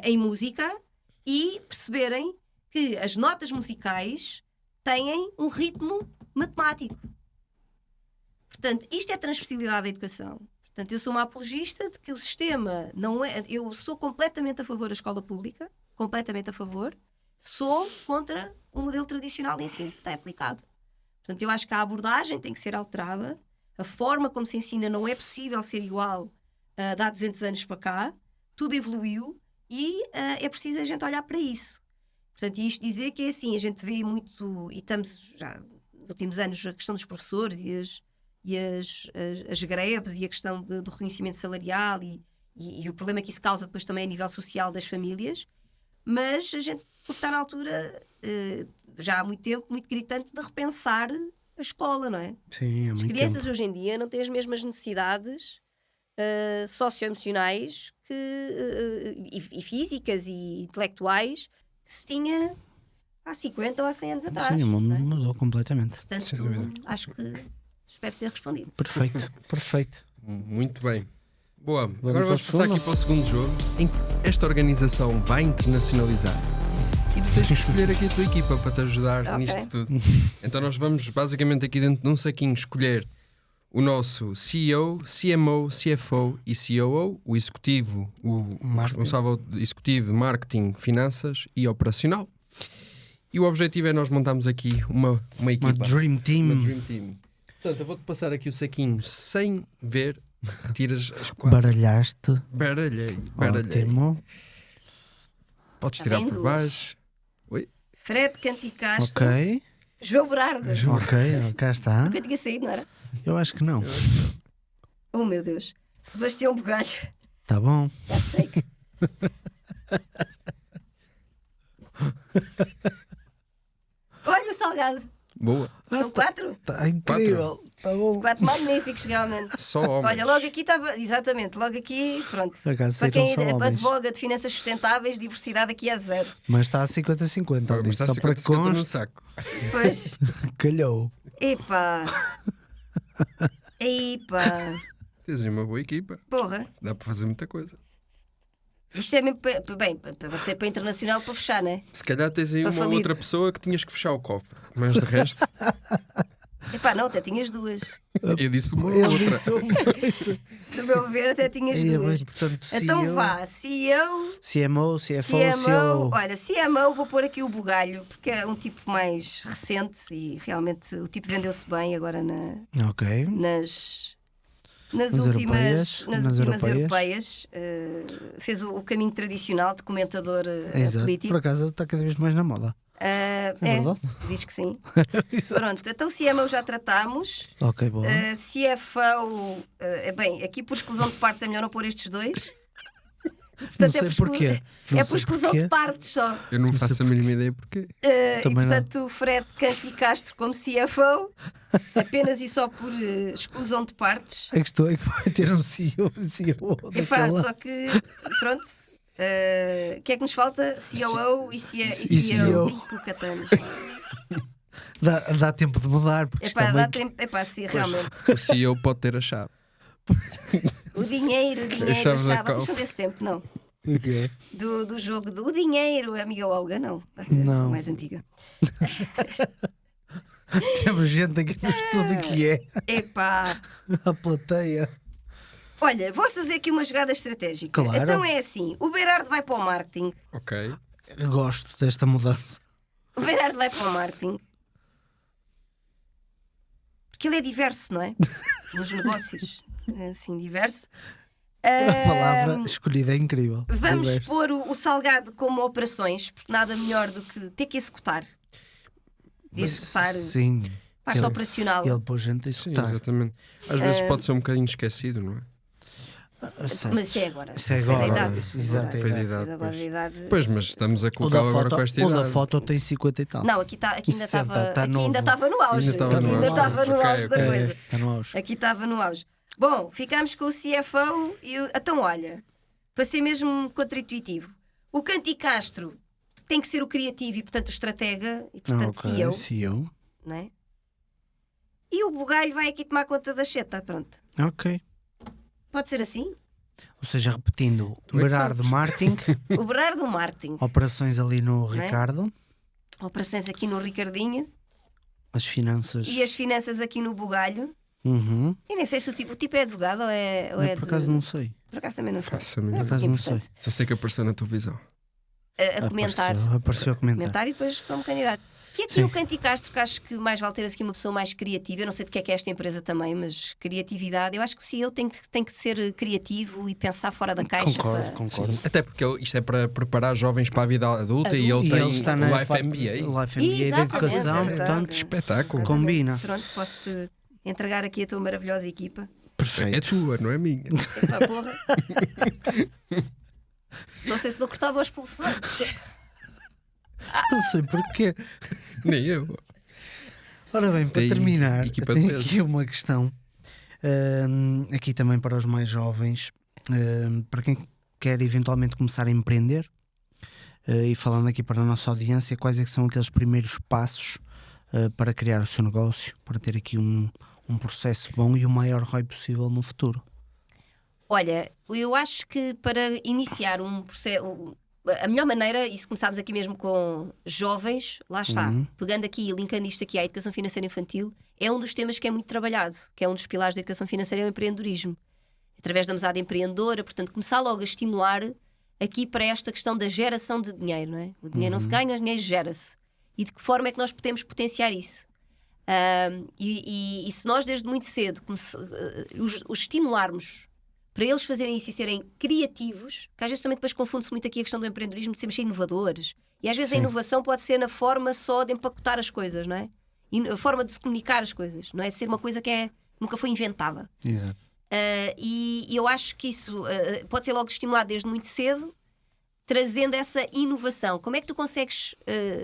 em música e perceberem que as notas musicais têm um ritmo matemático. Portanto, isto é transversalidade da educação. Portanto, eu sou uma apologista de que o sistema não é... Eu sou completamente a favor da escola pública, completamente a favor. Sou contra o modelo tradicional de ensino que está aplicado. Portanto, eu acho que a abordagem tem que ser alterada. A forma como se ensina não é possível ser igual de há 200 anos para cá. Tudo evoluiu e é preciso a gente olhar para isso. Portanto, isto dizer que é assim, a gente vê muito, e estamos já nos últimos anos, a questão dos professores e as greves e a questão do reconhecimento salarial e o problema que isso causa depois também a nível social das famílias, mas a gente está na altura, já há muito tempo, muito gritante, de repensar a escola, não é? Sim, há muito As crianças tempo. hoje em dia não têm as mesmas necessidades socioemocionais e físicas e intelectuais que se tinha há 50 ou há 100 anos atrás. Sim, o mundo não é? mudou completamente. Portanto, Sem dúvida. acho que espero ter respondido. Perfeito, perfeito. Muito bem. Boa, agora ao vamos passar segundo. aqui para o segundo jogo, em que esta organização vai internacionalizar e tu tens que escolher aqui a tua equipa para te ajudar Ok. nisto tudo. Então nós vamos basicamente aqui dentro de um saquinho escolher o nosso CEO, CMO, CFO e COO, o executivo, o responsável executivo de marketing, finanças e operacional. E o objetivo é nós montarmos aqui uma equipa. Uma Dream Team. Uma Dream Team. Portanto, eu vou-te passar aqui o saquinho sem ver. Retiras as 4. Baralhaste. Baralhei. Ótimo. Podes tirar Bem por duas. baixo. Oi? Fred Canticastro. Ok. João Berardo. Ok, cá está. Nunca tinha saído, não era? Eu acho que não. Oh meu Deus. Sebastião Bugalho. Tá bom. Já sei. Olha o Salgado. Boa. São 4? Tá incrível. Tá bom. 4 magníficos, realmente. Só homens. Olha, logo aqui estava, exatamente, logo aqui, pronto. Por acaso Para quem saíram só homens. advoga de finanças sustentáveis, diversidade aqui é zero. Mas está a 50-50. Mas Mas está só para 50-50 no conste. saco. Pois, Calhou. epá. Epá. Tens uma boa equipa. Porra. Dá para fazer muita coisa. Isto é mesmo pode ser para internacional para fechar, não é? Se calhar tens aí Para uma falir. outra pessoa que tinhas que fechar o cofre. Mas de resto, Epá, não, até tinhas duas. eu disse uma Ele outra. disse uma. No meu ver, até tinhas Ia duas. bem, portanto, Então CEO, vá, CEO, CMO, CFO, CMO. COO. Olha, CMO, vou pôr aqui o Bugalho, porque é um tipo mais recente e realmente o tipo vendeu-se bem agora Ok. nas Nas últimas, europeias, nas nas últimas europeias. fez o caminho tradicional de comentador Exato. político. Por acaso está cada vez mais na moda. É verdade? diz que sim. Exato. Pronto, então CMO já tratámos. Ok, boa. CFO, bem, aqui por exclusão de partes é melhor não pôr estes dois. Não Portanto, sei é por, porquê. Não é sei por exclusão porquê. de partes só. Eu não Não sei faço a mínima ideia porque. E Também não. portanto, Fred Canti Castro como CFO, apenas e só por exclusão de partes. A questão é que vai ter um CEO Epá, daquela. só que, pronto. O que é que nos falta? COO e E CEO. CEO. Ih, que catano. Dá tempo de mudar, porque isto Epá, também... dá tempo. Epá, sim, realmente. O CEO pode ter a chave. O dinheiro, A chave da achava. Vocês copa. são desse tempo, não? Ok. Do jogo do dinheiro, amiga Olga, não. Vocês Não. são mais antiga. Temos gente aqui no estúdio que é Epá. a plateia. Olha, vou fazer aqui uma jogada estratégica. Claro. Então é assim: o Berardo vai para o marketing. Ok. Gosto desta mudança. O Berardo vai para o marketing. Porque ele é diverso, não é? Nos negócios. É assim, diverso. A palavra escolhida é incrível. Vamos Diverso. pôr o Salgado como operações, porque nada melhor do que ter que executar. Executar Sim. parte Ele- operacional. Ele pôs gente a Sim, escutar. exatamente. Às vezes pode ser um bocadinho esquecido, não é? Certo. Mas isso é agora. Isso é Foi da agora, idade. exato, foi da Foi idade, agora pois. da idade. Pois, mas estamos a O da colocá-lo agora foto, com esta o da idade. foto tem 50 e tal. Não, aqui ainda 60, estava tá aqui novo. ainda estava no auge. Ainda estava Aqui no ainda auge. estava no Ok, auge da ok. coisa. Está no auge. Aqui estava no auge. Bom, ficámos com o CFO e o... Então, olha, para ser mesmo contra-intuitivo, o Canti Castro tem que ser o criativo e, portanto, o estratega e, portanto, Ok, CEO, CEO. não é? E o Bugalho vai aqui tomar conta da cheta, pronto. Ok. Pode ser assim? Ou seja, repetindo, Tu é que Berardo sabes. Marketing, O Berardo do marketing, operações ali no é? Ricardo, operações aqui no Ricardinho as finanças. e as finanças aqui no Bugalho. Uhum. Eu nem sei se o tipo é advogado ou é, ou é Por acaso de... não sei. Por acaso também não sei. Faça a mínima. Por acaso não sei. importante. Só sei que apareceu na televisão. A comentar. Apareceu a comentar. Comentar e depois como candidato. E aqui Sim. o Canti Castro, que acho que mais vale ter aqui uma pessoa mais criativa. Eu não sei de que é esta empresa também, mas criatividade. Eu acho que o CEO tem que ser criativo e pensar fora da caixa. Concordo, para- concordo. Até porque isto é para preparar jovens para a vida adulta e ele E tem ele está na o Life parte- MBA. Life MBA de Exatamente, educação, é verdade. portanto, Espetáculo. combina. Pronto, posso-te entregar aqui a tua maravilhosa equipa. É Perfeito. tua, não é minha. Epá, porra. Não sei se não cortava os pulsantes. Não sei porquê. Nem eu. Ora bem, para Tem terminar, equipa de tenho peso. aqui uma questão. Aqui também para os mais jovens, para quem quer eventualmente começar a empreender, e falando aqui para a nossa audiência, quais é que são aqueles primeiros passos para criar o seu negócio, para ter aqui um processo bom e o maior ROI possível no futuro? Olha, eu acho que para iniciar um processo, a melhor maneira, e se começarmos aqui mesmo com jovens, lá está, pegando aqui e linkando isto aqui à educação financeira infantil, é um dos temas que é muito trabalhado, que é um dos pilares da educação financeira, é o empreendedorismo. Através da mesada empreendedora, portanto, começar logo a estimular aqui para esta questão da geração de dinheiro, não é? O dinheiro não se ganha, o dinheiro gera-se. E de que forma é que nós podemos potenciar isso? E se nós desde muito cedo os estimularmos para eles fazerem isso e serem criativos, que às vezes também depois confunde-se muito aqui a questão do empreendedorismo de sermos inovadores, e às vezes a inovação pode ser na forma só de empacotar as coisas, não é? E a forma de se comunicar as coisas, não é? De ser uma coisa que nunca foi inventada. Exato. E eu acho que isso pode ser logo estimulado desde muito cedo, trazendo essa inovação. Como é que tu consegues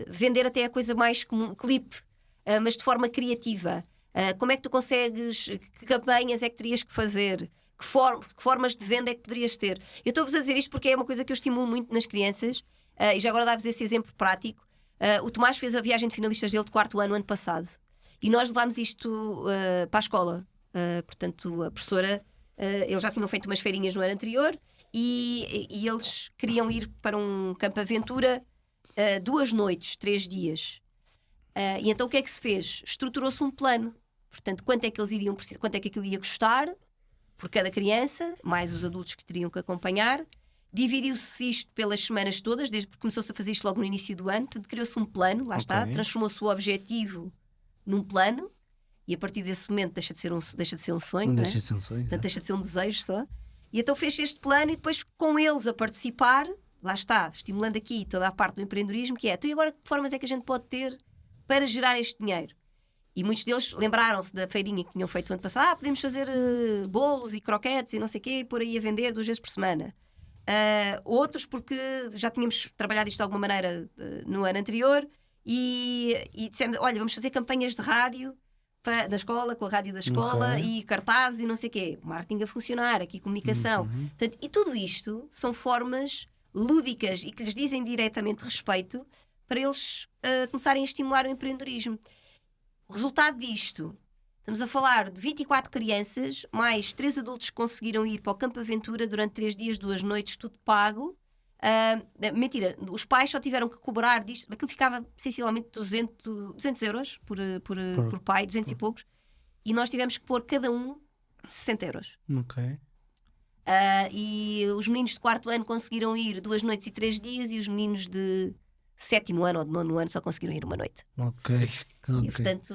vender até a coisa mais como um clipe, mas de forma criativa? Como é que tu consegues, que campanhas é que terias que fazer? Que formas de venda é que poderias ter? Eu estou-vos a dizer isto porque é uma coisa que eu estimulo muito nas crianças, e já agora dá-vos esse exemplo prático. O Tomás fez a viagem de finalistas dele de 4º ano passado, e nós levámos isto para a escola. Portanto, a professora, eles já tinham feito umas feirinhas no ano anterior, e eles queriam ir para um campo-aventura 2 noites, 3 dias. E então o que é que se fez? Estruturou-se um plano. Portanto, quanto é que eles iriam precisar, quanto é que aquilo ia custar por cada criança, mais os adultos que teriam que acompanhar. Dividiu-se isto pelas semanas todas, desde porque começou-se a fazer isto logo no início do ano. Portanto, criou-se um plano, lá está, transformou-se o objetivo num plano, e a partir desse momento deixa de ser um sonho, não deixa de ser um sonho, portanto, deixa de ser um desejo só. E então fez este plano, e depois com eles a participar, lá está, estimulando aqui toda a parte do empreendedorismo, que é, então e agora que formas é que a gente pode ter para gerar este dinheiro? E muitos deles lembraram-se da feirinha que tinham feito o ano passado. Podemos fazer bolos e croquetes e não sei o quê, e pôr aí a vender 2 vezes por semana. Outros porque já tínhamos trabalhado isto de alguma maneira no ano anterior, e dissemos, olha, vamos fazer campanhas de rádio na escola, com a rádio da escola, e cartazes e não sei o quê. Marketing a funcionar, aqui comunicação. Portanto, e tudo isto são formas lúdicas e que lhes dizem diretamente respeito para eles começarem a estimular o empreendedorismo. O resultado disto, estamos a falar de 24 crianças, mais 3 adultos que conseguiram ir para o Campo Aventura durante 3 dias, 2 noites, tudo pago. Mentira, os pais só tiveram que cobrar disto, aquilo ficava sensivelmente 200 euros por pai, 200 e poucos, e nós tivemos que pôr cada um 60 euros. Ok. E os meninos de 4º ano conseguiram ir 2 noites e 3 dias, e os meninos de 7º ano ou de 9º ano só conseguiram ir 1 noite. Ok. E portanto,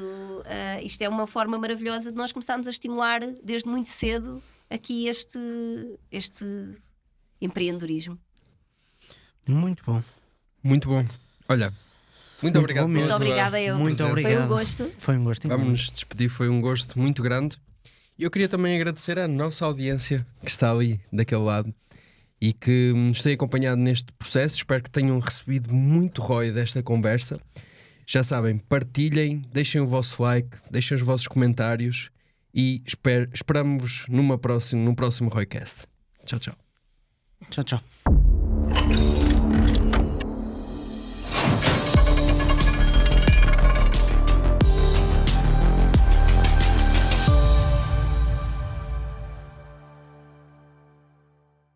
isto é uma forma maravilhosa de nós começarmos a estimular desde muito cedo aqui este empreendedorismo. Muito bom. Muito bom. Olha, muito obrigado. Muito obrigada eu. Muito obrigado. Foi um gosto. Foi um gosto. Vamos nos despedir, foi um gosto muito grande. E eu queria também agradecer à nossa audiência que está ali daquele lado e que nos tem acompanhado neste processo. Espero que tenham recebido muito ROI desta conversa. Já sabem, partilhem, deixem o vosso like, deixem os vossos comentários e esperamos-vos num próximo ROIcast. Tchau, tchau. Tchau, tchau.